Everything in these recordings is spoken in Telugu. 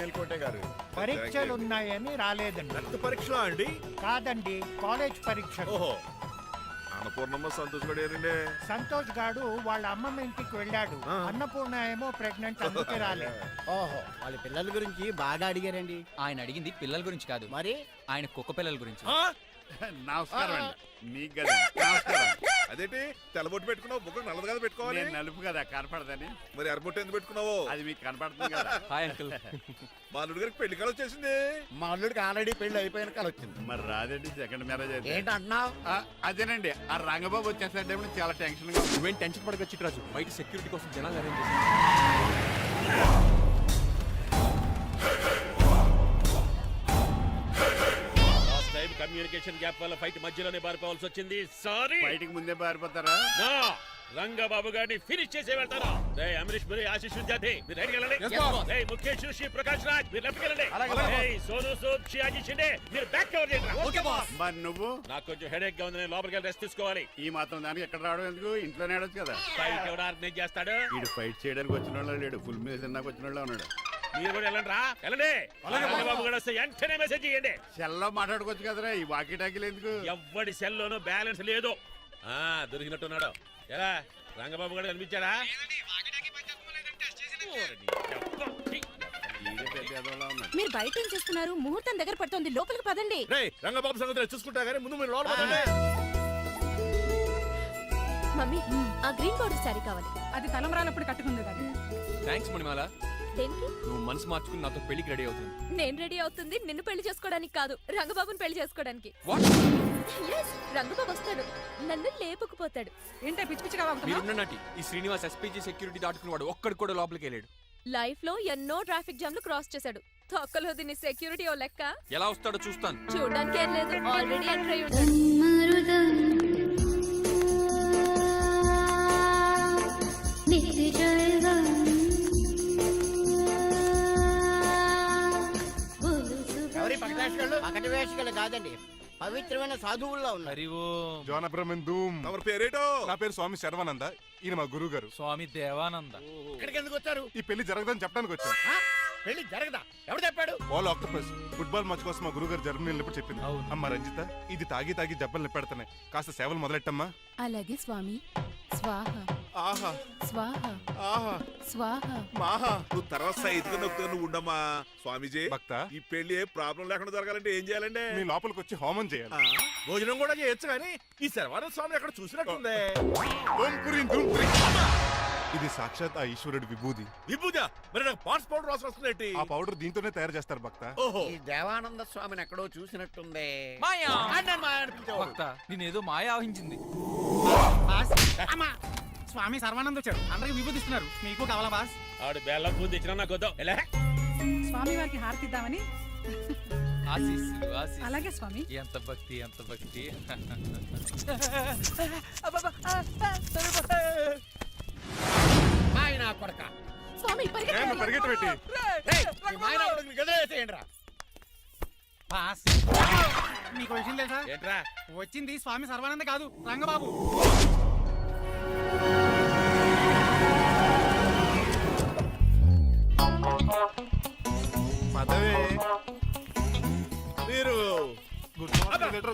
మేల్కోటే గారు. పరీక్షలు ఉన్నాయని రాలేదండి. రక్త పరీక్షలా అండి? కాదండి, కాలేజ్ పరీక్ష. ఓహో, అన్నపూర్ణమ్మ సంతోష్ పడారండి. సంతోష్ గాడు వాళ్ళ అమ్మమ్మ ఇంటికి వెళ్ళాడు. అన్నపూర్ణ ఏమో ప్రెగ్నెంట్, అందుకే రాలేదు. ఓహో, వాళ్ళ పిల్లల గురించి బాగా అడిగారండి. ఆయన అడిగింది పిల్లల గురించి కాదు, మరి ఆయన కుక్క పిల్లల గురించి. నమస్కారం అండి. మీకు కదా నమస్కారం. అదేంటి తెల్లబొట్టు పెట్టుకున్నావు? బుక్ నల్లది కదా పెట్టుకోవాలి. నేను నలుపు కదా కనపడదని. మరి ఎర్రబొట్టు ఎందుకు పెట్టుకున్నావు? అది మీకు కనపడుతుంది కదా. Hi uncle. మా అల్లుడి గారికి పెళ్లి కాలం వచ్చేసింది. మా అల్లుడికి ఆల్రెడీ పెళ్లి అయిపోయిన కాలం వచ్చింది. మరి రాదండి సెకండ్ మ్యారేజ్ అయితే. ఏంటంటున్నావు? అదేనండి, ఆ రంగబాబు వచ్చేసరికి చాలా టెన్షన్ గా. నువ్వేం టెన్షన్ పడక చిట్రాజు, బయట సెక్యూరిటీ కోసం జనాలు అరేంజ్ చేసి. కమ్యూనికేషన్ గ్యాప్ వల్ల ఫైట్ మధ్యలోనే పారిపోవాల్సి వచ్చింది. సారీ. బయటికి ముందే పారిపోతారా? రంగబాబు గారిని ఫినిష్ చేసే వెళ్తారా? అమరీష్ పురి, ఆశీష్ విద్యార్థి మీరు రైట్కి వెళ్ళండి. ముఖేష్ శ్రీ ప్రకాష్ రాజ్ మీరు లెఫ్ట్కి వెళ్ళండి. సోను సూద్, షియాజీ షిండే మీరు బ్యాక్ కవర్ చేయండి. మరి నువ్వు? నాకు కొంచెం హెడేక్ గా ఉంది, నేను లోపలికి వెళ్ళి రెస్ట్ తీసుకోవాలి. ఈ మాత్రం దానికి ఎక్కడ రావడం ఎందుకు? ఇంట్లోనే ఆడొచ్చు కదా. ఫైట్ ఎవరు ఆర్గనైజ్ చేస్తాడు? వీడు ఫైట్ చేయడానికి వచ్చిన వాళ్ళు లేడు, ఫుల్ మీద తిన్నాక వచ్చిన వాళ్ళు ఉన్నాడు. మీరు కూడా వెళ్ళండి రా, వెళ్ళండి. రంగబాబు గారు వస్తే వెంటనే మెసేజ్ చేయండి. సెల్లో మాట్లాడుకోవచ్చు కదరా, ఈ వాకీ టాకీలు ఎందుకు? ఎవ్వడి సెల్లోనూ బ్యాలెన్స్ లేదు. దొరికినట్టున్నాడు. ఎలా రంగబాబు గారు కనిపించాడా? మీరు బయట ఏం చేస్తున్నారు? ముహూర్తం దగ్గర పడుతోంది, లోపలికి పదండి. రంగబాబు సంగతి చూసుకుంటా గానీ ముందు మీరు లోపల పదండి. మమ్మీ, ఆ గ్రీన్ బోర్డర్ శారీ కావాలి. అది తలంబ్రాలప్పుడు కట్టుకుంది కదా. థ్యాంక్స్ మణిమాల. దేనికి? నువ్వు మనసు మార్చుకుని నాతో పెళ్లికి రెడీ అవుతుంది. నేను రెడీ అవుతుంది నిన్ను పెళ్లి చేసుకోవడానికి కాదు, రంగబాబుని పెళ్లి చేసుకోవడానికి. Yes, రంగబాబు వస్తాడు, నన్ను లేపుకుపోతాడు. ఏంటే పిచ్చి పిచ్చిగా వాగుతున్నావ్? మీరున్నటి ఈ శ్రీనివాస్ ఎస్పీజీ సెక్యూరిటీ దాటుకునేవాడు ఒక్కడు కూడా లోపలికి వెళ్ళాడు. లైఫ్ లో ఎన్నో ట్రాఫిక్ జామ్లు క్రాస్ చేశాడు. తొక్కలో దీన్ని సెక్యూరిటీ ఓ లెక్క. ఎలా వస్తాడో చూస్తాను. చూడడానికి ఏం లేదు, ఆల్రెడీ ఎంటర్ అయి ఉంటాడు. ఎవరి పక్కన వేషగాళ్ళు కాదండి, పవిత్రమైన సాధువుల్లో ఉన్నారు. తమరి పేరేటో? నా పేరు స్వామి శర్వానంద, ఈయన మా గురువు గారు స్వామి దేవానంద. ఇక్కడికి ఎందుకు వచ్చారు? ఈ పెళ్లి జరగదని చెప్పడానికి వచ్చాను. పెళ్లి జరగదా? ఎవరు చెప్పాడు? వాళ్ళు ఆక్టోపస్ ఫుట్బాల్ మ్యాచ్ కోసం మా గురువు గారు జర్మనీ వెళ్ళినప్పుడు చెప్పింది. అమ్మ రంజిత, ఇది తాగి తాగి జబ్బలు నిప్పెడతాయి, కాస్త సేవలు మొదలెట్టమ్మా. అలాగే స్వామి. స్వాహ ఆహా స్వాహ ఆహా స్వాహ. మాహా, నువ్వు తర్వాత సైతుగా నొక్కుతా, నువ్వు ఉండమ్మా. స్వామిజీ, భక్త, ఈ పెళ్లి ఏ ప్రాబ్లం లేకుండా జరగాలంటే ఏం చేయాలండి? మీ లోపలికి వచ్చి హోమం చేయాలి. భోజనం కూడా చేయొచ్చు, కానీ ఈ శర్వానంద స్వామి ఎక్కడ చూసినట్టుంది. ఓం పురీం ధూం పురీం. ఇది సాక్షాత్ ఆ ఈశ్వరుడి విభూది. విభూజా? మరి నాకు పాన్స్ పౌడర్ రాసి వస్తుంది. ఆ పౌడర్ దీంతోనే తయారు చేస్తారు భక్త. ఓహో, ఈ దేవానంద స్వామిని ఎక్కడో చూసినట్టుంది. మాయా అనిపించేవాడు. భక్త, నేనేదో మాయా ఆహించింది. స్వామి సర్వానంద్ వచ్చాడు, అందరికి విభూతిస్తున్నారు. మీకు కావాలా బాస్? ఆడు బెల్లం పూజ తెచ్చినా నాకు వద్దాం. ఎలా? స్వామి వారికి హారతి ఇద్దామని. ఆశీస్సులు ఆశీస్సులు. అలాగే స్వామి. ఎంత భక్తి, ఎంత భక్తి. మాయనా కొడక. స్వామి పరిగెత్తి పెట్టి బాస్, మీకు విషయం తెలుసా? ఏంట్రా? వచ్చింది స్వామి సర్వానంద కాదు, రంగబాబు. పదవే మీరు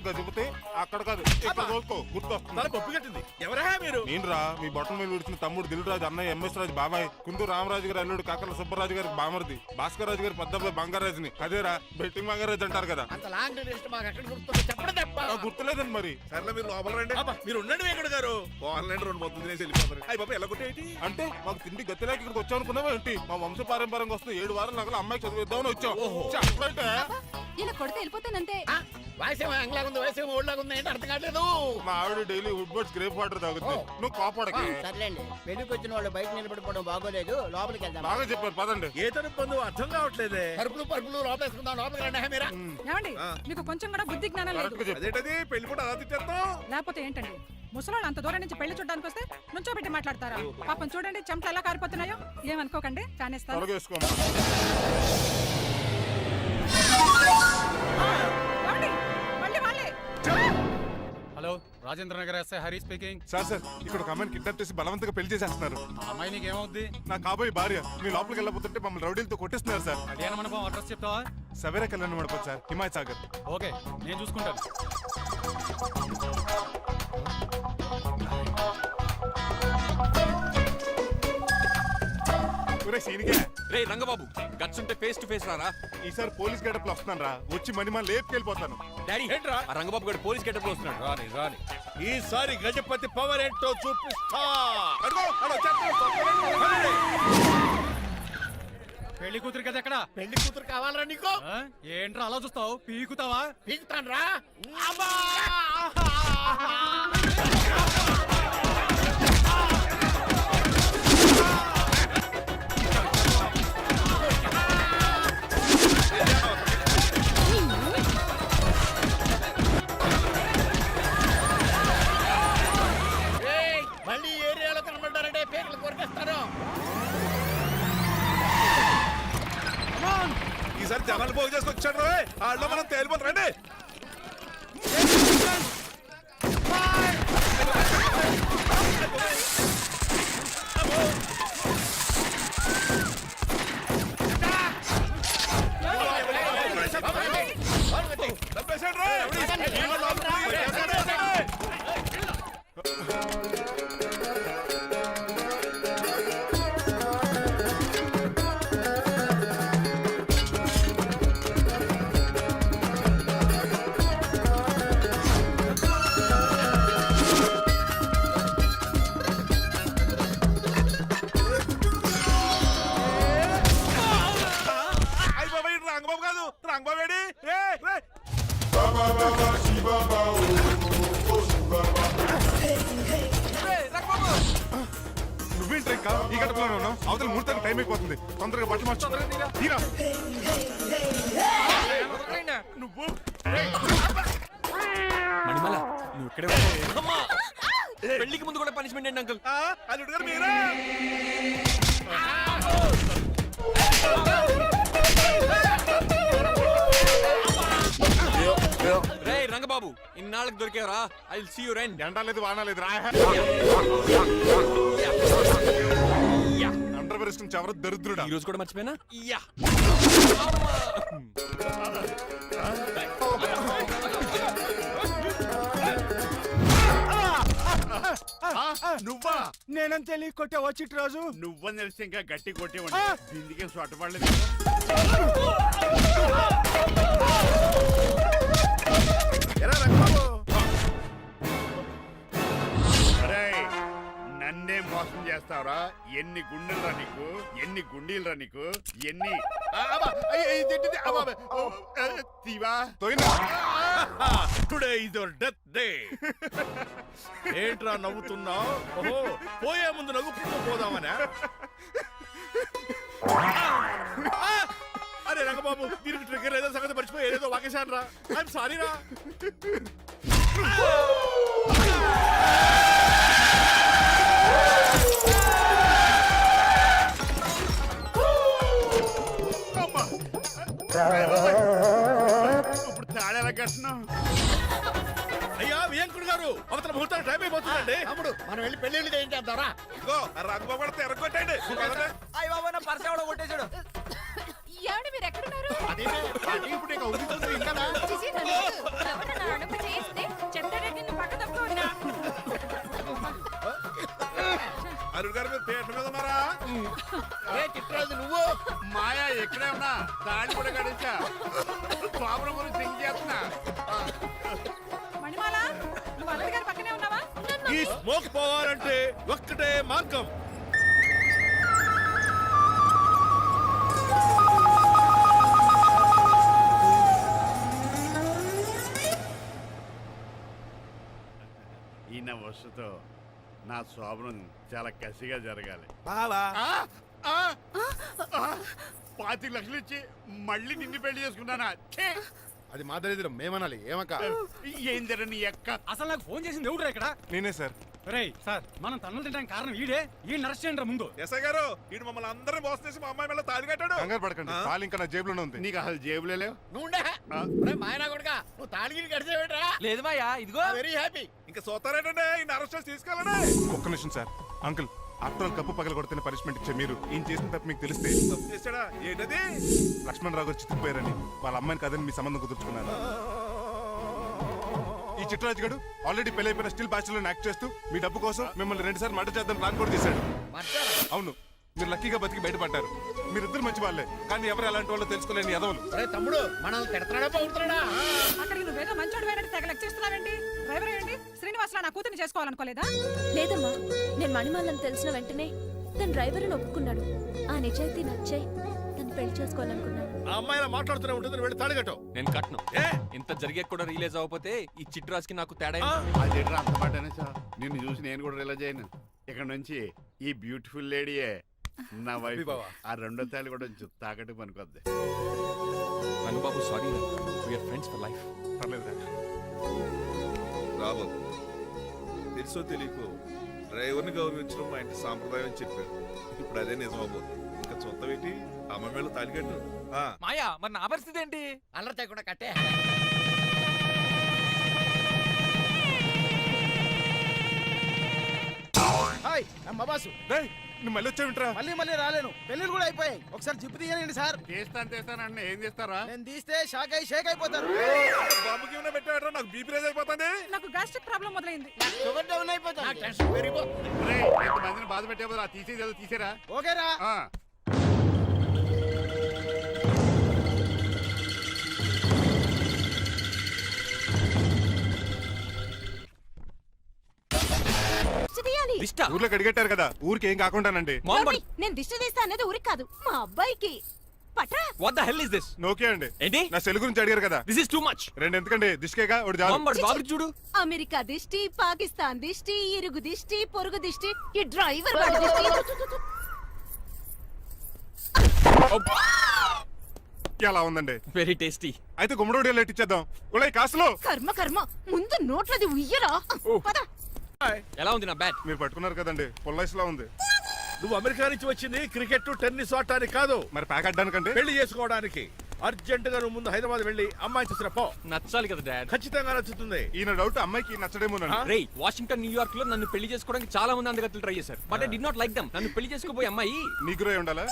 గజపతి అక్కడ కాదు, ఇక్కడ చూసుకో, గుర్తొస్తుంది. పప్పు కట్టింది. ఎవరా మీరు? నేనురా, మీ బొట్టల మీద విడిచిన తమ్ముడు దిల్రాజు, అన్నయ్య ఎంఎస్ రాజు బాబాయ్, కుందూ రామరాజు గారు అల్లుడు కాకల సుబ్బరాజు గారికి బామర్ది, భాస్కర్ రాజు గారి పెద్దబ్బాయి బంగారాజుని. అదేరా బెట్టింగ్ బంగారాజు అంటారు కదా. అంత లాంగ్ లిస్ట్ మాకు ఎక్కడ గుర్తుంది? చెప్పడం తప్ప. గుర్తులేదండి మరి. సర్లే మీరు లోపల రండి. మీరు ఉండండి వెంకట గారు. ఆన్లైన్ రెండు మొత్తం తినేసి వెళ్ళిపోతారు. అయ్యి బాబా, ఎలా కొట్టేటి అంటే మాకు తిండి గతిలేక ఇక్కడికి వచ్చాం అనుకున్నావా ఏంటి? మా వంశ పారంపర్యంగా వస్తుంది 7 వారాలు నగలు అమ్మాయి చదివిద్దామని వచ్చాం. చెప్పంటే ఇలా కొడితే వెళ్ళిపోతానంతే. వయసేమో ఎంగ్లాగా ఉంది, వయసేమో ఓల్డ్లాగా ఉంది, ఏంటి అర్థం కావట్లేదు. మా ఆవిడ daily wood birds grape water తాగుతుంది, నువ్వు కాపాడకి. సర్లేండి, పెళ్లికి వచ్చిన వాళ్ళు బయట నిలబడిపోవడం బాగోలేదు, లోపలికి వెళ్దాం. బాగా చెప్పారు, పదండి. ఏ తరపు అర్థం కావట్లేదే. పరుపులు లోపలేసుకుందాం, లోపలికి రండి. మీరా ఏమండి, మీకు కొంచెం కూడా బుద్ధి జ్ఞానం లేదు. అదేంటది పెళ్లి కూడా అలా తిట్టేస్తాం? లేకపోతే ఏంటండి, ముసలాళ్ళు అంత దూరం నుంచి పెళ్లి చూడడానికి వస్తే నుంచోబెట్టి మాట్లాడతారా? పాపం చూడండి చెమట ఎలా కారిపోతున్నాయో. ఏమనుకోకండి, కానేస్తాను. Hello Rajendra Nagar SI Hari speaking. Sir ఇక్కడ ఒక అమ్మాయిని కిడ్నాప్ చేసి బలవంతంగా పెళ్లి చేసేస్తున్నారు. ఆ అమ్మాయి నీకేమవుద్ది? నా కాబోయే భార్య. మీ లోపలికి వెళ్ళబోతుంటే మమ్మల్ని రౌడీలతో కొట్టిస్తున్నారు సార్. కళ్యాణ మండపం అడ్రస్ చెప్తావా? సవేరా కళ్యాణ మండపం సార్, హిమాయత్ సాగర్. ఓకే, నేను చూసుకుంటాను. రే రంగబాబు, గట్స్ ఉంటే ఫేస్ టు ఫేస్ రారా. ఈసారి పోలీస్ గెటప్ లో వస్తున్నాను రా, వచ్చి మణిమా లేపుకెళ్ళిపోతాను. డాడీ ఏంట్రా? ఆ రంగబాబు గారు పోలీస్ గెటప్ లో వస్తున్నాడు. రాని ఈసారి గజపతి పవర్ ఏంటో చూపిస్తా. పెళ్లి కూతురు కదా ఎక్కడ? పెళ్లి కూతురు కావాలరా నీకు? ఏంట్రా అలా చూస్తావు? పీకుతావా? పీకుతాను రా. మళ్ళీ ఏరియాలో కనబడ్డారంటే పేకలు కొరికేస్తారు. ఈసారి జనాలు పోగు చేసుకొచ్చాడు వాళ్ళు మనం తేలిపోతారండి. రంగబాబు కాదు, రంగబాబు ఏడి? నువ్వేంటి ఇంకా ఈ గడపలోనే ఉన్నావు? అవతల ముహూర్తానికి టైం అయిపోతుంది, తొందరగా బట్టలు మార్చు. తీరా. నువ్వు మణిమల, నువ్వు ఇక్కడే ఉన్నావు. పెళ్లికి ముందు కూడా పనిష్మెంట్ ఏంటి అంకుల్? అల్లుడు గారు మీరా? రే రంగబాబు, ఇన్నాళ్ళకి దొరికేవరా. I will see you friend. ఎండాలేదు వానాలేదు రా. అండర్ వేసుకుని చెవర దరిద్రుడా. ఈ రోజు కూడా మర్చిపోయినా. యా నువ్వా? నేనం తెలియ కొట్టే వచ్చి రోజు నువ్వని తెలిసి ఇంకా గట్టి కొట్టేవండి. దీనికే సొట్టపడలేదు. ఎలా రంగబాబు? అరేయ్, నన్నే మోసం చేస్తావరా? ఎన్ని గుండెలరా నీకు, ఎన్ని గుండీలరా నీకు, ఎన్ని తీవా. Today is your death day. ఏంట్రా నవ్వుతున్నావు? ఓహో, పోయే ముందు నవ్వుకుంటూ పోదామనా? అరే రంగబాబు, దీనికి ట్రిగ్గర్ ఏదో సంగతి మర్చిపోయి ఏదేదో వాకేశాను రా. ఐఎమ్ సారీ రా. ఇప్పుడు తాడేలా కట్టినావు? అయ్యా వియంకుడు గారు, అవతల ముహూర్తాలు టైం అయిపోతుందండి. తమ్ముడు, మనం వెళ్ళి పెళ్లి ఏం చేద్దాంరా? ఇదిగో ఆ రంగబాబు కూడా ఎరగొట్టండి. అయ్య బాబా, నా పర్స్ ఎవడో కొట్టేశాడు. ఏమండి మీరు ఎక్కడున్నారు? ఇప్పుడు ఇక ఉద్యోగం ఇంకా చిచి, నన్ను ఎవరు నా అడుగు చేస్తే చెప్తాడంటే నువ్వు పక్క తప్పుకోండి. అల్లుడు గారు మీరు పేట మీద ఉన్నారా? చిట్రాజు నువ్వు మాయా ఎక్కడే ఉన్నా తాడి కూడా గడించా. ప్రాబ్లం గురించి థింక్ చేస్తున్నా. మణిమాల, నువ్వు అల్లుడి గారి పక్కనే ఉన్నావా? ఈ స్మోక్ పోవాలంటే ఒక్కటే మార్గం. ఈయన వస్తుతో నా శోభనం చాలా కసిగా జరగాలి. బావా 25 లక్షలు ఇచ్చి మళ్ళీ నిన్ను పెళ్లి చేసుకున్నానా? అది మా దరిద్రం, మేమనాలి. ఏమక్క? ఏం జరని ఎక్క. అసలు నాకు ఫోన్ చేసింది ఎవడురా ఇక్కడ? నేనే సార్. రేయ్ సార్, మనం తన్నులు తినడానికి కారణం ఈడే. ఈ అరెస్ట్ చేయండి ముందు. ఎస్ఐ గారు, వీడు మమ్మల్ని అందరినీ మోసం చేసి మా అమ్మాయి మీద తాళి కట్టాడు. కంగారు పడకండి, తాళి ఇంకా నా జేబులోనే ఉంది. నీకు అసలు జేబులే లేవు. నువ్వు మాయనా కొడుకా, నువ్వు తాళగిరి కడితే లేదు మాయా, ఇదిగో. Very happy. ఇంకా చూస్తారేటండి ఈ అరెస్ట్ చేసి తీసుకెళ్ళండి. ఒక్క నిమిషం sir. Uncle, after all cup పగల కొడితేనే పనిష్మెంట్ ఇచ్చే మీరు ఈయన చేసిన తప్పు మీకు తెలిస్తే తప్పు చేశాడా ఏంటది? లక్ష్మణ్ రావు గారు చితికిపోయారని వాళ్ళ అమ్మాయిని కాదని మీ సంబంధం కుదుర్చుకున్నారు. ఈ చిట్రాజు గడు ఆల్రెడీ పెళ్లి అయిపోయిన స్టిల్ బ్యాచులర్ యాక్ట్ చేస్తూ మీ డబ్బు కోసం మిమ్మల్ని 2 సార్లు మర్డర్ చేద్దాం ప్లాన్ కూడా చేశాడు. అవును, మీరు లక్కీగా బతికి బయటపడ్డారు. మీరిద్దరు మంచి వాళ్ళే, కానీ ఎవరు ఎలాంటి వాళ్ళు తెలుసుకోలేని ఎదవలు. అరే తమ్ముడు మనల్ని తిడతాడా పౌరుతాడా? అక్కడికి నువ్వేదో మంచోడు వేరే తెగ లెక్చేస్తున్నావేంటి? డ్రైవర్ ఏంటి? శ్రీనివాసరావు నా కూతుర్ని చేసుకోవాలనుకోలేదా? లేదమ్మా, నేను మణిమాలని తెలిసిన వెంటనే తన డ్రైవర్ అని ఒప్పుకున్నాడు. ఆ నిజాయితీ నచ్చాయి తను పెళ్లి చేసుకోవాలనుకున్నాను. ఆ అమ్మాయి ఇలా మాట్లాడుతూనే ఉంటుంది, వెళ్ళి తాళిగట్టు. నేను కట్ను. ఏ ఇంత జరిగే కూడా రియలైజ్ అవ్వకపోతే ఈ చిట్రాజ్కి నాకు తేడా ఆ? ఏంటి? అదేంట్రా అంత మాటనే సార్, నిన్ను చూసి నేను కూడా రిలైజ్ అయ్యాను. ఇక్కడ నుంచి ఈ బ్యూటిఫుల్ లేడీయే నా వైఫ్. బావా. ఆ రెండో తాళి కూడా తాకట్టు పనికొద్ది. Anubabu sorry, we are friends for life. పర్లేదురా. రాబోదు తెలుసో తెలియకో డ్రైవర్ని గౌరవించడం మా ఇంటి సాంప్రదాయం అని చెప్పారు. ఇప్పుడు అదే నిజం అవ్వబోదు. ఇంకా చూద్దాం ఏంటి, అమ్మ మేళ తాళిగట్టు. మాయా, మరి నా పరిస్థితి ఏంటి? అల్లరి కూడా కట్టే. హాయ్ అమ్మ బాసు. డేయ్, నువ్వు మళ్ళీ వచ్చావింట్రా? మళ్ళీ రాలేను. పెళ్ళిళ్ళు కూడా అయిపోయాయి. ఒకసారి జిప్పు తీయండి సార్. తీస్తానండి, ఏం చేస్తారా? నేను తీస్తే షేక్ అయిపోతారు. బాబుకి ఏమైనా పెట్టాడో నాకు బీపీ రేజ్ అయిపోతుంది. నాకు గ్యాస్ట్రిక్ ప్రాబ్లం మొదలైంది. షుగర్ డౌన్ అయిపోతుంది. నాకు టెన్షన్ పెరిగిపోతుంది. ఒరేయ్, ఇంతమందిని బాధ పెట్టే బదులు తీసేది తీసేరా. ఓకేరా? ఆ. దిష్ట? ఊర్లోకి అడిగట్టారు కదా, ఊరికి ఏం కాకుండానండి. మామ్, నేను దిష్టి తీస్తా అనేది ఊరికి కాదు, మా అబ్బాయికి. పట్రా. What the hell is this? నోకే అండి. ఏంటి? నా సెల్ గురించి అడిగారు కదా, దిస్ ఇస్ టూ మచ్. 2 ఎందుకండి? దిష్కేగా ఒకటి చాలు. మామ్, బాబు చూడు. అమెరికా దిష్టి, పాకిస్తాన్ దిష్టి, ఇరుగు దిష్టి, పొరుగు దిష్టి, ఈ డ్రైవర్ వాడి దిష్టి. ఎలా ఉందండి? Very tasty. అయితే గుమ్మడి లెట్ ఇచ్చేద్దాం. ఉలై కాసులో. కర్మ కర్మ, ముందు నోట్లది ఉయ్యరా. పద. ఎలా ఉంది నా బ్యాట్? మీరు పట్టుకున్నారు కదండి, పొల్లైస్ లా ఉంది. నువ్వు అమెరికా నుంచి వచ్చింది క్రికెట్ టెన్నిస్ ఆడటానికి కాదు, మరి ప్యాక్ అడ్డానికండి. పెళ్లి చేసుకోవడానికి. అర్జెంట్ గా నువ్వు ముందు హైదరాబాద్ వెళ్ళి అమ్మాయి చూసిన పో. నచ్చాలి కదా డాడ్. ఖచ్చితంగా నచ్చుతుంది. ఈయన డౌట్ అమ్మాయికి నచ్చడేమోనండి. రేయ్, వాషింగ్టన్, న్యూయార్క్ లో నన్ను పెళ్లి చేసుకోవడానికి చాలా మంది అందగత్తలు ట్రై చేశారు. But I do not like them. నన్ను పెళ్లి చేసుకోబోయే అమ్మాయి నీగురై ఉండాలా?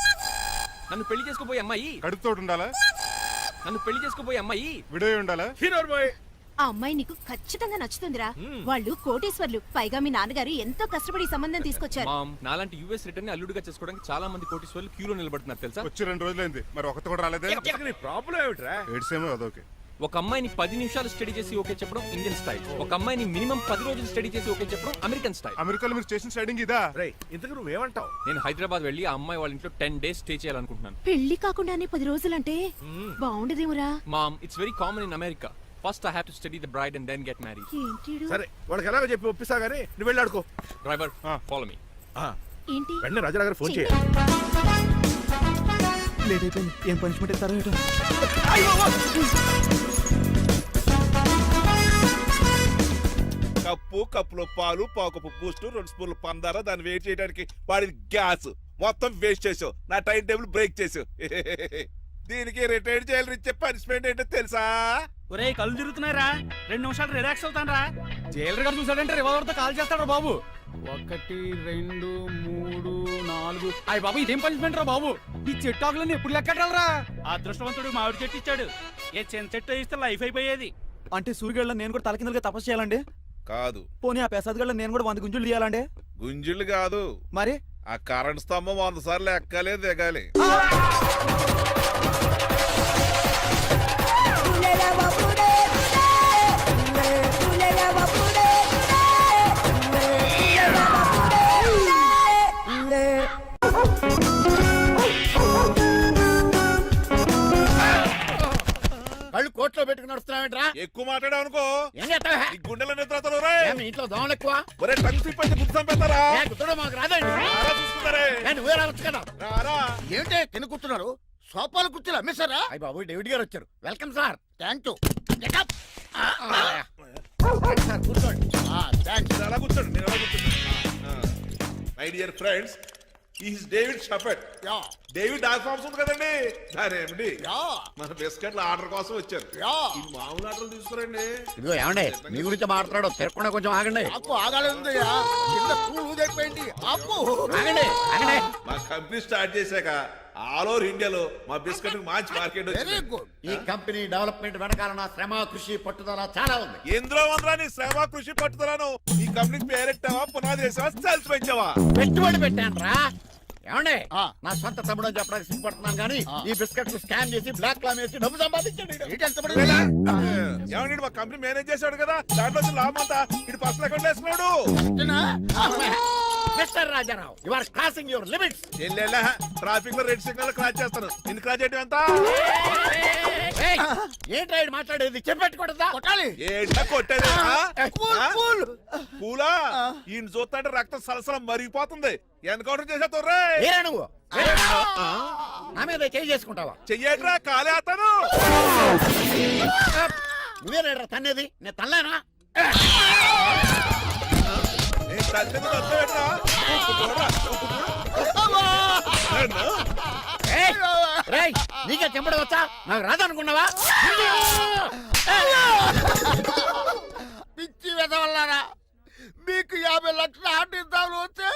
నన్ను పెళ్లి చేసుకోబోయే అమ్మాయి కడుపుతోటి ఉండాలా? నన్ను పెళ్లి చేసుకోబోయే అమ్మాయి విడో ఉండాలా? హీరోర్ బాయ్. ఆ అమ్మాయి నీకు ఖచ్చితంగా నచ్చుతుందిరా. వాళ్ళు కోటేశ్వర్లు, పైగా మీ నాన్నగారు ఎంతో కష్టపడి ఈ సంబంధం తీసుకొచ్చారు. మామ్, నాలాంటి యూఎస్ రిటర్న్ అల్లుడిగా చేసుకోవడానికి చాలా మంది కోటీశ్వర్లు క్యూలో నిలబడుతున్నారు తెలుసా? వచ్చి 2 రోజులైంది, మరి ఒకటి కూడా రాలేదే. నీ ప్రాబ్లం ఏమిట్రా? ఏడ్సేమో అదొకే. ఒక అమ్మాయిని 10 నిమిషాలు స్టడీ చేసి ఓకే చెప్పడం ఇండియన్ స్టైల్. ఒక అమ్మాయిని మినిమం 10 రోజులు స్టడీ చేసి ఓకే చెప్పడం అమెరికన్ స్టైల్. అమెరికాలో మీరు స్టేషన్ స్టైడింగ్ ఇదా? రేయ్, ఇంతకు నువ్వేమంటావు? నేను హైదరాబాద్ వెళ్ళి ఆ అమ్మాయి వాళ్ళ ఇంట్లో 10 days స్టే చేయాలనుకుంటున్నాను. పెళ్లి కాకుండానే 10 రోజులంటే బాగుండదేమురా. Mom, it's very common in America. First I have to study the bride and then get married. ఏంటి సరే, వాడికి ఎలాగో చెప్పి ఒప్పిస్తా గానీ నువ్వు వెళ్ళి ఆడుకో. Driver, follow me. ఏంటి? వెంటనే రాజారావు గారు ఫోన్ చేయ. లేట్ అయిపోయింది. ఏం పనిష్మెంట్ ఇస్తారో ఏంటో. కప్పులో పాలు, పావుకప్పు బూస్ట్, 2 స్పూన్లు పందార, దాన్ని వెయిట్ చేయడానికి వాడి గ్యాస్ మొత్తం వేస్ట్ చేసావు. నా టైం టేబుల్ బ్రేక్ చేసావు. దీనికి రిటైర్ చేయాలి ఇచ్చే పనిష్మెంట్ ఏంటో తెలుసా? ఒరేయ్, కళ్ళు తిరుగుతున్నారా? 2 నిమిషాలు రిలాక్స్ అవుతాను రా. జైలర్ గారు చూసాడంటే రివాల్వర్తో కాల్ చేస్తాడు బాబు. 1 2 3 4. అయ్య బాబు, ఇదేం పనిష్మెంట్ రా బాబు? ఈ చెట్టాకులన్నీ ఎప్పుడు లెక్కట్టాలరా? అదృష్టవంతుడు మామిడి చెట్టు ఇచ్చాడు. ఏ చిన్న చెట్టు ఇస్తే లైఫ్ అయిపోయేది. అంటే సూర్యుగళ్ళ నేను కూడా తలకిందలుగా తపస్సు చేయాలండి? కాదు. పోనీ ఆ పెసాద్ నేను కూడా 100 గుంజులు తీయాలండి? గుంజులు కాదు, మరి ఆ కరెంట్ స్తంభం 100 సార్లు ఎక్కాలి దిగాలి. కళ్ళు కోట్లో పెట్టుకుని నడుస్తున్నావేంట్రా? ఎక్కువ మాట్లాడావు అనుకో ఏం చేస్తావా? ఈ గుండెల నిద్రతలు మీ ఇంట్లో దోమలు ఎక్కువ? ఒరే టంగ్ స్లిప్ అయితే గుర్తు చంపేస్తారా? గుర్తుడం మాకు రాదండి. రారా చూసుకుంటారే. నువ్వే రావచ్చు కదా. రారా. ఏంటే కింద కూర్చున్నారు? సోఫాలు కుర్చీలు అమ్మేశారా? అయ్య బాబు, డేవిడ్ గారు వచ్చారు. Welcome sir. Thank you. Sir కూర్చోండి. థ్యాంక్స్. మీరు అలా కూర్చోండి, నేను అలా కూర్చోండి. My dear friends, is David shepherd. Yeah David dog farms ఉంది కదండి, దానేమిటి యా మన బిస్కెట్ల ఆర్డర్ కోసం వచ్చారు. యా ఈ మామూలు ఆర్డర్లు తీసుకురండి. ఇదిగో ఏమండి మీ గురించి మాట్లాడు తిరగకుండా కొంచెం ఆగండి. ఆపు ఆగాలందయ్యా, కింద కూల్ ఊదైపోయింది. ఆపు ఆగండి ఆగండి. మా కంపెనీ స్టార్ట్ చేశాక ఆల్ ఓవర్ ఇండియాలో మా బిస్కెట్ మంచి మార్కెట్ వెరీ వచ్చింది. గుడ్. ఈ కంపెనీ డెవలప్మెంట్ వెనకాల నా శ్రమ కృషి పట్టుదల చాలా ఉంది. ఎందులో ఉందిరా నీ శ్రమ కృషి పట్టుదలను? ఈ కంపెనీకి పేరెట్టావా, పునాది వేసావా, సెల్స్ పెంచావా? పెట్టుబడి పెట్టాను రా. ఏమండి నా సొంత తమ్ముడు అని చెప్పడానికి సిగ్గుపడుతున్నాను కానీ ఈ బిస్కెట్లు స్కాన్ చేసి బ్లాక్ లా వేసి డబ్బు సంపాదించండి. ఏమండి మా కంపెనీ మేనేజ్ చేశాడు కదా, దాంట్లో వచ్చిన లాభం అంతా ఇటు పర్సనల్ అకౌంట్ వేసుకున్నాడు. Mister Rajarao you are crossing your limits. Traffic లో రెడ్ సిగ్నల్ క్రాస్ చేస్తాను. నిన్ను క్రాస్ చేయడం ఎంత? ఏంట్రా ఈడు మాట్లాడేది? చెప్పెట్టుకూడదా? కొట్టాలి. ఏంటా కొట్టేది? Cool cool. పూలా ఈయన చూస్తుంటే రక్తం సలసలం మరిగిపోతుంది. ఎన్కౌంటర్ చేసేతో రే ఏరా నువ్వు నా మీద చేయి చేసుకుంటావా? చెయ్యట్రా కాలే అతను. నువ్వేరా తన్నేది? నేను తనలేనా? నేను తల్లిదండ్రులు అర్థం పెట్టరా? రేయ్ నీకే చెంపడం వచ్చా? నాకు రాదనుకున్నావా? పిచ్చి వెదవల్లారా, మీకు 50 లక్షల ఆర్డర్ వస్తే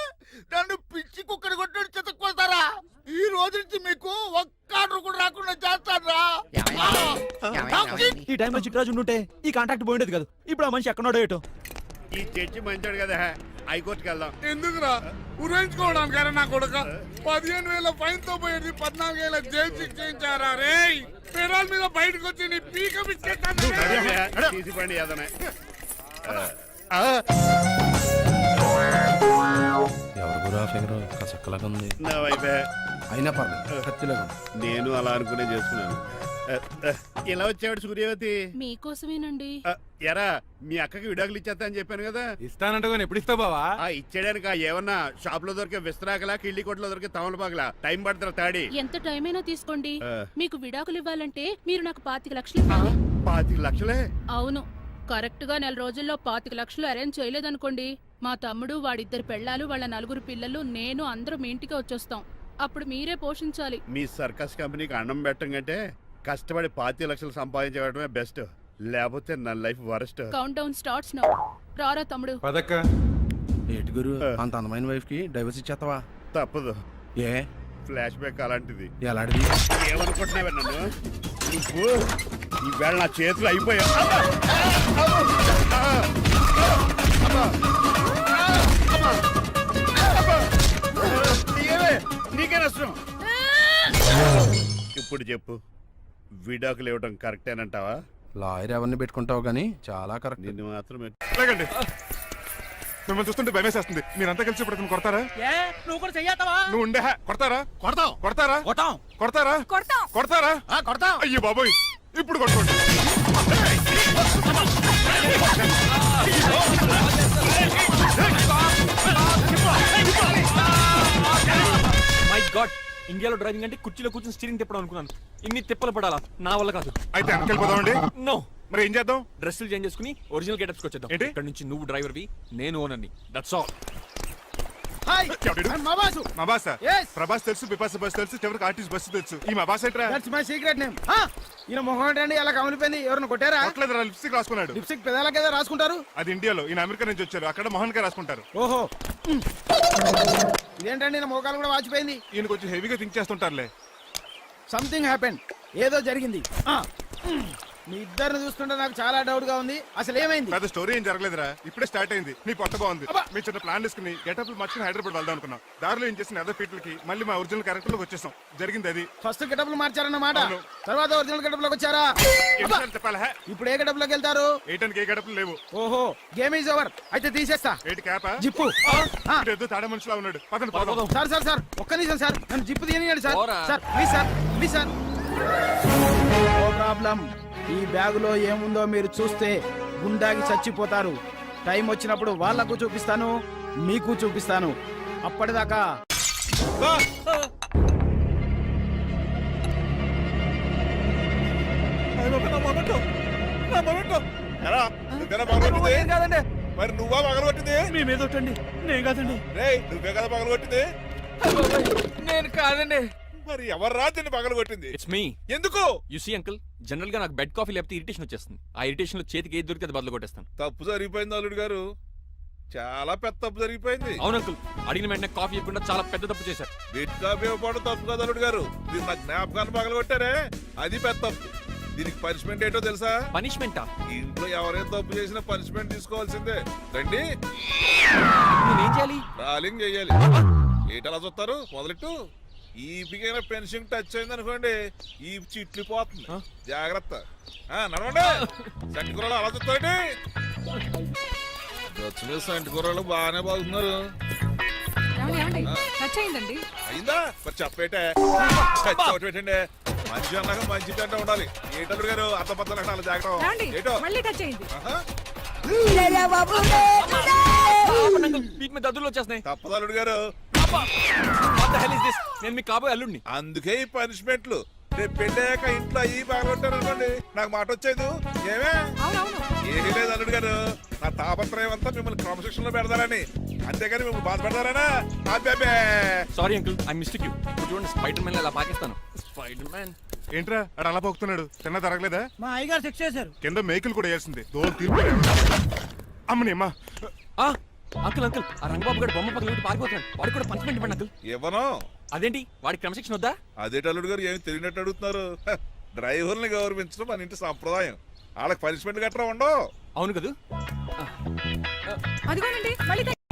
నన్ను పిచ్చి కుక్కడి కొట్టి చెతక్కొస్తారా? ఈ రోజు నుంచి మీకు ఒక్క ఆర్డర్ కూడా రాకుండా చేస్తారా? ఈ టైంలో చిట్రాజు ఉంటే ఈ కాంటాక్ట్ పోయిండేది కాదు. ఇప్పుడు ఆ మనిషి ఎక్కడో ఏటో. ఈ చర్చి మంచాడు కదా, హైకోర్టుకి వెళ్దాం. ఎందుకురా ఉరేంచుకోవడానికి? నా కొడుక 15,000 ఫైన్ తో పోయేది 14,000 జైలు శిక్ష చేయించారా? రే పెరాల మీద బయటకు వచ్చి నీ పీక తీసి పండి ఏదనే. నా వైపే అయినా పర్లేదు, కత్తిలాగా నేను అలా అనుకునే చేసుకున్నాను. ఇలా వచ్చాడు సూర్యవతి. మీకోసమేనండి. ఎరా మీ అక్కకి విడాకులు ఇచ్చేస్తా అని చెప్పాను కదా. ఇస్తానంటే ఎప్పుడు ఇస్తావు బావా? ఇచ్చేయడానికి ఏమన్నా షాప్ లో దొరికే విస్తరాకలా, కిళ్ళి కొట్లో దొరికే తమలపాకలా టైం పడుతున్నా తాడి. ఎంత టైం అయినా తీసుకోండి. ఆ. మీకు విడాకులు ఇవ్వాలంటే మీరు నాకు 25 లక్షలు ఇవ్వాలి. 25 లక్షలే? అవును, కరెక్ట్ గా 4 రోజుల్లో 25 లక్షలు అరేంజ్ చేయలేదనుకోండి, మా తమ్ముడు, వాడిద్దరు పెళ్ళాలు, వాళ్ళ 4 పిల్లలు, నేను అందరూ మీ ఇంటికి వచ్చేస్తాం. అప్పుడు మీరే పోషించాలి. మీ సర్కస్ కంపెనీకి అన్నం పెట్టం కంటే కష్టపడి 25 లక్షలు సంపాదించడమే బెస్ట్. లేకపోతే నా life worst. Count down starts now. రారా తమ్ముడు. పదక్క ఏటి గురు, అంత అందమైన వైఫ్ కి డైవర్స్ ఇచ్చేస్తావా? తప్పదు, ఏ ఫ్లాష్ బ్యాక్ అలాంటిది. ఎలాంటిది? ఏమనుకుంటున్నావే నన్ను? నువ్వు ఈవేళ నా చేతులు అయిపోయా. నీకే నష్టం. ఇప్పుడు చెప్పు, విడాకులు ఇవ్వడం కరెక్టేనంటావా? లాయర్ ఎవరిని పెట్టుకుంటావు గానీ చాలా కరెక్ట్. నిన్ను మాత్రమే. లేకండి, మిమ్మల్ని చూస్తుంటే భయమేసేస్తుంది. మీరంతా కలిసి ఇప్పుడు అతను కొడతారా? నువ్వు కూడా చెయ్యతావా? నువ్వు ఉండే కొడతారా? కొడతాం కొడతారా? కొట్టాం. కొడతారా? కొడతారా? కొడతాం. అయ్యో బాబోయ్, ఇప్పుడు కొట్టుకోండి. మై గాడ్, ఇండియాలో డ్రైవింగ్ అంటే కుర్చీలో కూర్చొని స్టీరింగ్ తిప్పడం అనుకున్నాను. ఇన్ని తిప్పలు పడాలా? నా వల్ల కాదు. అయితే వెనకెళ్ళిపోదామండి. నో, మరి ఏం చేద్దాం? డ్రెస్సులు చేంజ్ చేసుకుని ఒరిజినల్ గెటప్స్కి వచ్చేద్దాం. ఏంటి? ఇక్కడ నుంచి నువ్వు డ్రైవర్వి, నేను ఓనర్ని. That's all. హాయ్ ఎవడు? మా బాసు. మా బాస్ Yes. ప్రభాస్ తెలుసు, బిపాస బస్ తెలుసు, చివరికి ఆర్టిస్ట్ బస్సు తెలుసు. ఈ మా బాస్ ఏంట్రా? That's my secret name. ఈయన మొహం ఏంటండి అలా కమిలిపోయింది? ఎవరిని కొట్టారా? కొట్టలేదురా, లిప్స్టిక్ రాసుకున్నాడు. లిప్స్టిక్ పెదాల కదా రాసుకుంటారు. అది ఇండియాలో, ఈయన అమెరికా నుంచి వచ్చారు. అక్కడ మోహన్ గారు రాసుకుంటారు. ఓహో, ఇదేంటండి నా మోకాలు కూడా వాచిపోయింది. ఈయన కొంచెం హెవీగా థింక్ చేస్తుంటారులే. సంథింగ్ హ్యాపెన్, ఏదో జరిగింది. మీ ఇద్దరిని చూస్తుంటే నాకు చాలా డౌట్ గా ఉంది. అసలు ఏమైంది? పెద్ద స్టోరీ ఏం జరగలేదురా, ఇప్పుడే స్టార్ట్ అయింది. నీ కొత్త బాగుంది. మీ చిన్న ప్లాన్ తీసుకుని గెటప్లు మార్చుకుని హైదరాబాద్ వెళ్దాం అనుకున్నాం. దారిలో ఏం చేసిన అదర్ ఫీట్లకి మళ్ళీ మా ఒరిజినల్ క్యారెక్టర్ లోకి వచ్చేసాం. జరిగింది అది. ఫస్ట్ గెటప్లు మార్చారన్నమాట, అవును. తర్వాత ఒరిజినల్ గెటప్ లోకి వచ్చారా? ఎన్నిసార్లు చెప్పాలా? ఇప్పుడు ఏ గెటప్ లోకి వెళ్తారు? ఏటానికి ఏ గడపలు లేవు. ఓహో, గేమ్ ఈజ్ ఓవర్. అయితే తీసేస్తా ఏటి క్యాపా? జిప్పు. ఏదో తాడ మనుషులా ఉన్నాడు. పదండి పోదాం. సార్ సార్ సార్, ఒక్క నిమిషం సార్, నన్ను జిప్పు తీయనియండి సార్. పోరా. Sir please sir, please sir. No problem. ఈ బ్యాగులో ఏముందో మీరు చూస్తే గుండాకి చచ్చిపోతారు. టైం వచ్చినప్పుడు వాళ్ళకు చూపిస్తాను, మీకు చూపిస్తాను. అప్పటిదాకా ఎరా, నువ్వేనా పగలగొట్టింది? ఏం కాదండి, మరి నువ్వా పగలగొట్టింది? మీ మీద ఒట్టండి, నేను కాదండి. రేయ్, నువ్వే కదా పగలగొట్టింది. నేను కాదండి. మరి ఎవరు రాజుని పగలగొట్టింది? It's me. ఎందుకు? యు సీ అంకుల్, జనరల్ గా నాకు బెడ్ కాఫీ లేకపోతే ఇరిటేషన్ వచ్చేస్తుంది. ఆ ఇరిటేషన్ లో చేతికి ఏది దొరికితే అది బదులు కొట్టేస్తాను. తప్పు జరిగిపోయింది అల్లుడు గారు, చాలా పెద్ద తప్పు జరిగిపోయింది. అవును అంకుల్, అడిగిన వెంటనే కాఫీ ఇవ్వకుండా చాలా పెద్ద తప్పు చేశారు. బిడ్ కాపీ ఇవ్వకపోవడం తప్పు కదా అల్లుడు గారు, మీరు నా జ్ఞాపకాన్ని పగలగొట్టారే అది పెద్ద తప్పు. దీనికి పనిష్మెంట్ ఏంటో తెలుసా? పనిష్మెంటా? ఇంట్లో ఎవరైనా తప్పు చేసినా పనిష్మెంట్ తీసుకోవాల్సిందే. రండి, నేనేం చేయాలి? రాలింగ్ చెయ్యాలి. ఏంటలా చూస్తారు? మొదలెట్టు. ఈ బిగిన పెన్షన్ టచ్ అయింది అనుకోండి, ఈ చిట్లు పోతుంది. జాగ్రత్త. నడవండి. సంటి కూరలు అలా చూస్తారండి. వచ్చిన సంటి కూరలు బాగానే బాగుతున్నారు. అయిందా? మరి చెప్పేటే ఒకటి పెట్టండి. మంచి అన్నాక మంచి తింటా ఉండాలి. ఏంటల్లుడు గారు అర్థపత్రాలు అలా జాగ్రత్త. ఏటో ఆహా. వీక్ మీద దద్దులు వచ్చేస్తున్నాయి. తప్పదు అల్లుడు గారు. What the hell is this? నేను మీ కాబోయే అల్లుడిని. అందుకే ఈ పనిష్మెంట్లు. రేపు పెళ్ళాక ఇంట్లో అయ్యి బాగుంటారు అనుకోండి, నాకు మాట వచ్చేది ఏమే? ఏమీ లేదు అల్లుడు గారు, నా తాపత్రయం అంతా మిమ్మల్ని క్రమశిక్షణ లో పెడతారని, అంతేగాని మిమ్మల్ని బాధపడతారనా? అబ్బే. Sorry uncle, I mistake you. చూడండి, స్పైడర్ మ్యాన్ అలా పాకిస్తాను. స్పైడర్ మ్యాన్ ఏంట్రా అడు అలా పోతున్నాడు? తిన్నా తరగలేదా? మా అయ్యగారు శిక్ష చేశారు. కింద మేకులు కూడా వేయాల్సిందే. దోలు తీర్పు. అమ్మని అమ్మా. అంకుల్ అంకుల్, ఆ రంగబాబు గారు బొమ్మ పక్కన పారిపోతున్నాడు. వాడికి కూడా పనిష్మెంట్ ఇవ్వండి అంకుల్. ఇవ్వను. అదేంటి, వాడికి క్రమశిక్షణ వద్దా? అదేటి అల్లుడు గారు, ఏమి తెలియనట్టు అడుగుతున్నారు? డ్రైవర్ని గౌరవించడం మన ఇంటి సంప్రదాయం. వాళ్ళకి పనిష్మెంట్ గట్రా ఉండవు. అవును కదా.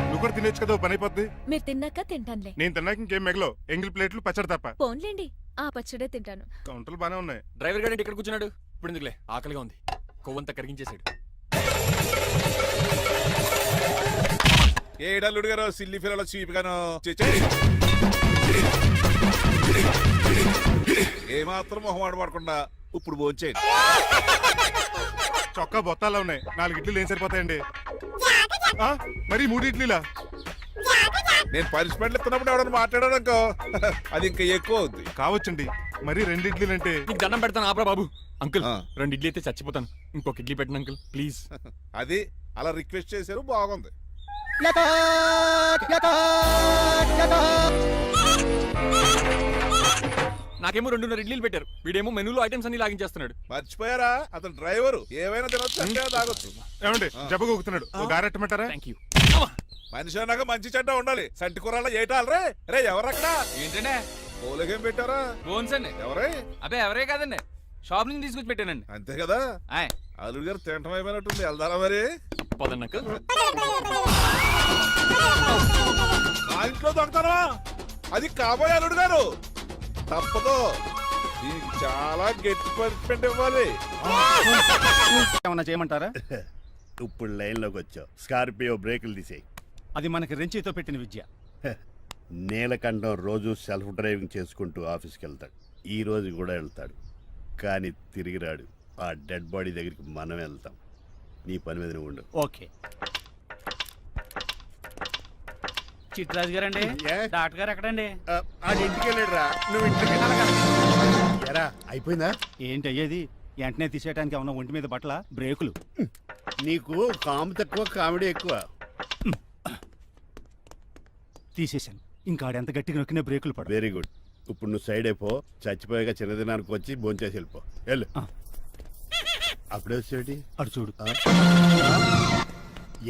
నువ్వు కూడా తినేచ్చు కదా, పని అయిపోద్ది. మీరు తిన్నాక తింటానులే. నేను తిన్నాక ఇంకేం మిగలో, ఎంగిల్ ప్లేట్లు పచ్చడి తప్ప. పోన్లేండి, ఆ పచ్చడే తింటాను. కౌంటర్లు బానే ఉన్నాయి. డ్రైవర్ గారు ఇక్కడ కూర్చున్నాడు. ఇప్పుడు ఎందుకులే, ఆకలిగా ఉంది. కొవ్వంతా కరిగించేశాడు. ఏడల్లుడు గారు సిల్లి ఫిల్లలో చీపిగాను ఏమాత్రం మొహమాట పడకుండా ఇప్పుడు భోంచేయండి. చొక్కా బొత్తాల్లో ఉన్నాయి. 4 ఇడ్లీలు ఏం సరిపోతాయండి? మరి 3 ఇడ్లీలా? నేను పనిష్మెంట్లు ఇస్తున్నప్పుడు ఎవడన్నా మాట్లాడాడు అనుకో, అది ఇంకా ఎక్కువ అవుద్ది. కావచ్చండి, మరి 2 ఇడ్లీలు అంటే. నీకు దండం పెడతాను, ఆపరా బాబు. అంకుల్, ఆ. 2 ఇడ్లీ అయితే చచ్చిపోతాను. ఇంకొక ఇడ్లీ పెట్టండి అంకుల్, ప్లీజ్. అది అలా రిక్వెస్ట్ చేశారు, బాగుంది. నాకేమో 2.5 ఇడ్లీలు పెట్టారు. వీడేమో మెనూలో ఐటమ్స్ అన్ని లాగించేస్తున్నాడు. మర్చిపోయారా, అతను డ్రైవరు, ఏమైనా తినొచ్చు అంటే తాగొచ్చు. ఏమండి జబ్బగొక్కుతున్నాడు, ఓ గారెట్టమంటారా? Thank you. మనిషి అన్నాక మంచి చెడ్డ ఉండాలి. సంటి కూరలో ఏటాలరే. రే ఎవరక్కడ? ఏంటంటే పోలేకేం పెట్టారా? బోన్స్ అండి. ఎవరే? అబ్బే ఎవరే కాదండి, షాప్ నుంచి తీసుకొచ్చి పెట్టానండి. అంతే కదా. ఆయ్ అల్లుడు గారు తింటం అయిపోయినట్టుంది, వెళ్దారా మరి? పదండి అంకుల్. నా ఇంట్లో దొంగతనా? అది కాబోయే అల్లుడు గారు. తప్పదు, దీనికి చాలా గట్టి పనిష్మెంట్ ఇవ్వాలి. ఏమన్నా చేయమంటారా? ఇప్పుడు లైన్ లోకి వచ్చావు. స్కార్పియో బ్రేకులు తీసేయి. అది మనకి రెంచితో పెట్టిన విద్య. నీలకంఠం రోజు సెల్ఫ్ డ్రైవింగ్ చేసుకుంటూ ఆఫీస్కి వెళ్తాడు. ఈ రోజు కూడా వెళ్తాడు, కానీ తిరిగి రాడు. ఆ డెడ్ బాడీ దగ్గరికి మనం వెళ్తాం. నీ పని మీద నువ్వు ఉండు. ఓకే. చిట్రాజు గారండి, ఏ? డాక్టర్ గారు ఎక్కడండి? ఇంటికి వెళ్ళాడురా, నువ్వు ఇంటికి ఎరా అయిపోయిందా? ఏంటి అయ్యేది? వెంటనే తీసేయడానికి ఏమన్నా ఒంటి మీద బట్టల బ్రేకులు? నీకు కాము తక్కువ, కామెడీ ఎక్కువ. తీసేశాను. ఇంకా ఆడెంత గట్టిగా నొక్కిన బ్రేకులు పడ. Very good. ఇప్పుడు నువ్వు సైడ్ అయిపో. చచ్చిపోయాక చిన్నదినానికి వచ్చి భోంచేసి వెళ్ళిపో. వెళ్ళు. అప్పుడే వచ్చేటి అటు చూడు.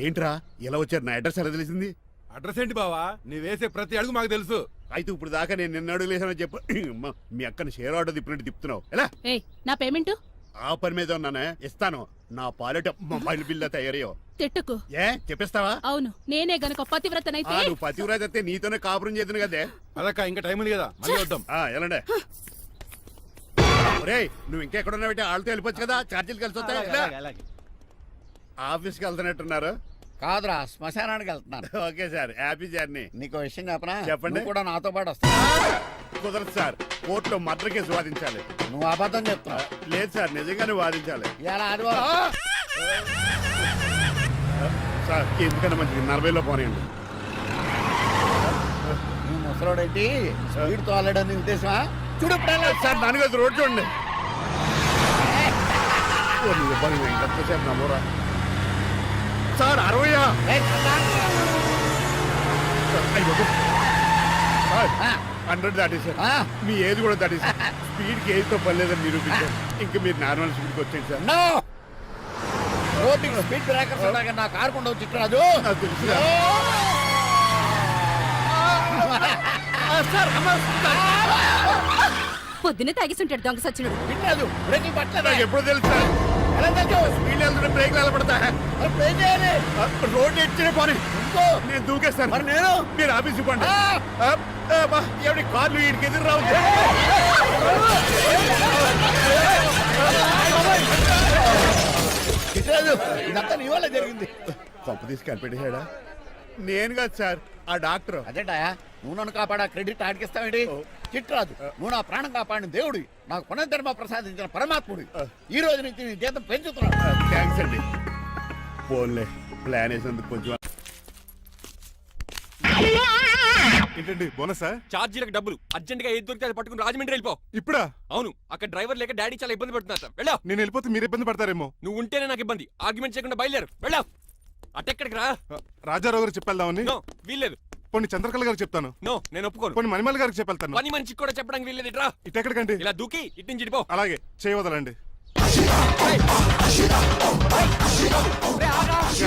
ఏంట్రా ఇలా వచ్చారు? నా అడ్రస్ ఎలా తెలిసింది? అడ్రస్ ఏంటి బావా? నీ వేసే ప్రతి అడుగు మాకు తెలుసు. అయితే ఇప్పుడు దాకా నేను నిన్న అడుగులేసానని చెప్పు. అమ్మా, మీ అక్కని షేర్ ఆర్డర్ తిప్పినట్టు తిప్పుతున్నావు. ఎలా? ఏయ్, నా పేమెంట్ ఆ పని మీద ఉన్నానే, ఇస్తాను. నా పాలెట మొబైల్ బిల్ తయారయ్యో. తిట్టుకు. ఏ చెప్పిస్తావా? అవును, నేనే గనక పతివ్రతనైతే. నువ్వు పతివ్రాజ్ అయితే నీతోనే కాపురం చేద్దును కదే. అదక్క ఇంకా టైం ఉంది కదా, మళ్ళీ వద్దాం. ఎలాండే ఒరేయ్, నువ్వు ఇంకెక్కడున్నావు? వాళ్ళతో వెళ్ళిపోవచ్చు కదా, ఛార్జీలు కలిసి వస్తాయి. అలాగే. ఆఫీస్కి వెళ్తున్నట్టున్నారు. కాదురా, శ్మశానానికి వెళ్తున్నాను. Okay sir, happy journey. నీకు విషయం చెప్పనా? చెప్పండి. నువ్వు కూడా నాతో పాటు వస్తా. కుదరదు సార్, కోర్టులో మర్డర్ కేసు వాదించాలి. నువ్వు అబద్ధం చెప్తున్నావు. లేదు సార్, నిజంగానే వాదించాలి. ఇలా ఆదివారం సార్ ఎందుకన్నా మంచిది 40లో పోనీయండి. నువ్వు ముసలోడేంటి స్పీడ్ తోలడని ఉద్దేశమా? చూడు సార్ నాన్నగారు రోడ్ చూడండి. ఎంతసేపు నమ్మరా సార్? 60. 100 దాటేశారు. ఆ. మీ ఏది కూడా దాటేశారు. స్పీడ్కి ఏదితో పని లేదని నిరూపించారు. ఇంకా మీరు నార్మల్ స్పీడ్కి వచ్చేది sir. No road speed breakers ఉండగా నా కారు కొండ చిట్టరాజు. నాకు తెలుసు సార్. పొద్దున్నే తాగిస్తుంటాడు దొంగ సచ్చినుడు. చిట్టరాజు బ్రేకింగ్ పట్టలేదు. నాకు ఎప్పుడో తెలుసు సార్. ఎలా తెలుసు? స్పీడ్ వెళ్తుంటే బ్రేక్లు నిలబడతా. మరి బ్రేక్ చేయాలి. రోడ్డు ఎచ్చిన పని ఇంకో. నేను దూకేస్తాను. మరి నేను మీరు ఆఫీస్ ఇవ్వండి. ఆ. ఎవరి కార్లు వీడికి ఎదురు రావు. చిట్టరాజు ఇదంతా నీ వల్ల జరిగింది. కొంప తీసి కనిపెట్టేశాడా? నేను కాదు సార్, ఆ డాక్టర్. అదేంటా నువ్వు నన్ను కాపాడా క్రెడిట్ ఆడికిస్తావేంటి? చిట్టరాజు నువ్వు నా ప్రాణం కాపాడిన దేవుడి, నాకు పునర్ధర్మ ప్రసాదించిన పరమాత్ముడి. ఈ రోజు నుంచి నీ జీతం పెంచుతున్నాడు. థ్యాంక్స్ అండి. ఫోన్లే ప్లాన్ వేసినందుకు కొంచెం. ఏంటండి బోనసా? ఛార్జీలకు డబ్బులు అర్జెంట్ గా ఏది దొరికితే అది పట్టుకుని రాజమండ్రి వెళ్ళిపో. ఇప్పుడా? అవును, అక్కడ డ్రైవర్ లేక డాడీ చాలా ఇబ్బంది పడుతున్నారు. వెళ్ళా. నేను వెళ్ళిపోతే మీరు ఇబ్బంది పడతారేమో. నువ్వు ఉంటేనే నాకు ఇబ్బంది. ఆర్గ్యుమెంట్ చేయకుండా బయలుదేరు. వెళ్ళా. అటెక్కడికి రా. రాజారావు గారికి చెప్పేద్దామని. నో, వీల్లేదు. పోనీ చంద్రకళ గారికి చెప్తాను. నో, నేను ఒప్పుకోను. పోనీ మణిమల్ గారికి చెప్పేళ్తాను. పని మనిషికి కూడా చెప్పడానికి వీల్లేదు. ఇట్రా. ఇటెక్కడికండి? ఇలా దూకి ఇటు నుంచి ఇటుపో. అలాగే చేయవదలండి.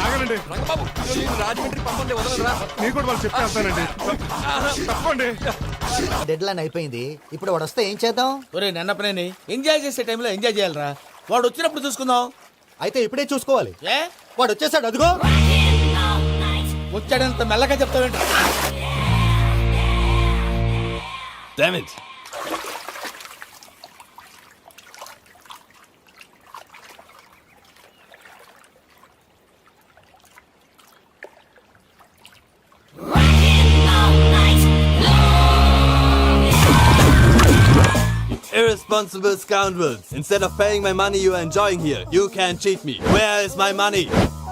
ఆగనండి. రంగబాబు, నేను రాజమండ్రి పంపండి, వదలరా. నేను కూడా వాళ్ళు చెప్తే వెళ్తానండి. తప్పండి. డెడ్ లైన్ అయిపోయింది. ఇప్పుడు వాడు వస్తే ఏం చేద్దాం? ఒరే నన్న పనేని ఎంజాయ్ చేసే టైంలో ఎంజాయ్ చేయాలరా. వాడు వచ్చినప్పుడు చూసుకుందాం. అయితే ఇప్పుడే చూసుకోవాలి. ఏ వాడు వచ్చేసాడు, అదిగో. వచ్చాడంత మెల్లగా చెప్తావేంటి? Damn it. Irresponsible scoundrels. Instead of paying my money you are enjoying here, you can cheat me. Where is my money?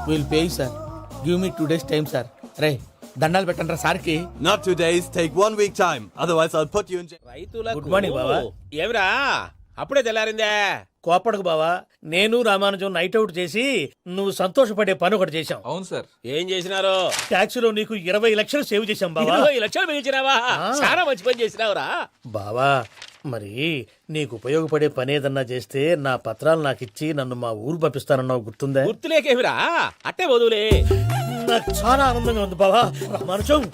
Will pay sir. Give me 2 days time sir. రే దండాలు పెట్టండి రా సార్కి. Not 2 days, take 1 week time. Otherwise I'll put you in jail. Good morning బావా. ఏమిరా అప్పుడే తెల్లారిందే? కోపడకు బావా, నేను రామానుజం నైట్ అవుట్ చేసి నువ్వు సంతోషపడే పని ఒకటి చేశాం. అవును సార్. ఏం చేసినారు? ట్యాక్సీలో నీకు 20 లక్షలు సేవ్ చేశాం బావా. 20 లక్షలు మిగిల్చినావా? చాలా మంచి పని చేసినావురా. బావా మరి నీకు ఉపయోగపడే పని ఏదన్నా చేస్తే నా పత్రాలు నాకు ఇచ్చి నన్ను మా ఊరు పంపిస్తానన్నావు, గుర్తుందా? గుర్తులేకేమిరా, అట్టే వదులే. నాకు చాలా ఆనందంగా ఉంది బావా. రామానుజం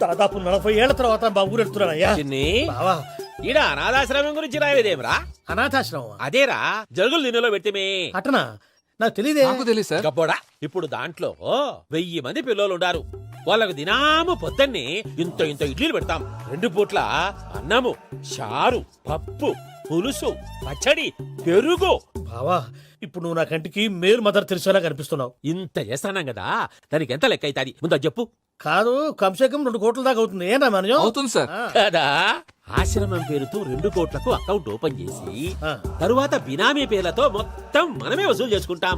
దాదాపు 40 ఏళ్ల తర్వాత మా ఊరు వెళ్తున్నానయ్యా. బావా ఈడ అనాథాశ్రమం గురించి రావేదేమిరా? అనాథాశ్రమం అదేరా జరుగులు దీనిలో పెట్టిమే. అటనా? నాకు తెలియదే. తెలియదు సార్. గబ్బోడా, ఇప్పుడు దాంట్లో 1000 మంది పిల్లలు ఉండారు. వాళ్ళకు దినాము పొద్దున్నే ఇంత ఇంత ఇడ్లీలు పెడతాం. 2 పూట్ల అన్నము, చారు, పప్పు, పులుసు, పచ్చడి, పెరుగు. బావా ఇప్పుడు నువ్వు నా కంటికి మేరు మదర్ తెలిసేలా కనిపిస్తున్నావు. ఇంత చేస్తానం కదా, దానికి ఎంత లెక్క అవుతుంది ముందు చెప్పు. కాదు, కమ్సేకం 2 కోట్ల దాకా అవుతుంది. ఏం రామానుజం? అవుతుంది సార్. కదా, ఆశ్రమం పేరుతో 2 కోట్లకు అకౌంట్ ఓపెన్ చేసి ఆ. తరువాత బినామీ పేర్లతో మొత్తం మనమే వసూలు చేసుకుంటాం.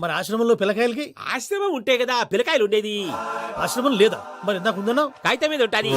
మరి ఆశ్రమంలో పిల్లకాయలకి? ఆశ్రమం ఉంటే కదా పిల్లకాయలు ఉండేది. ఆశ్రమం లేదా? మరి ఇందాక ఉందన్నావు. కాగితం మీద ఉంటాది.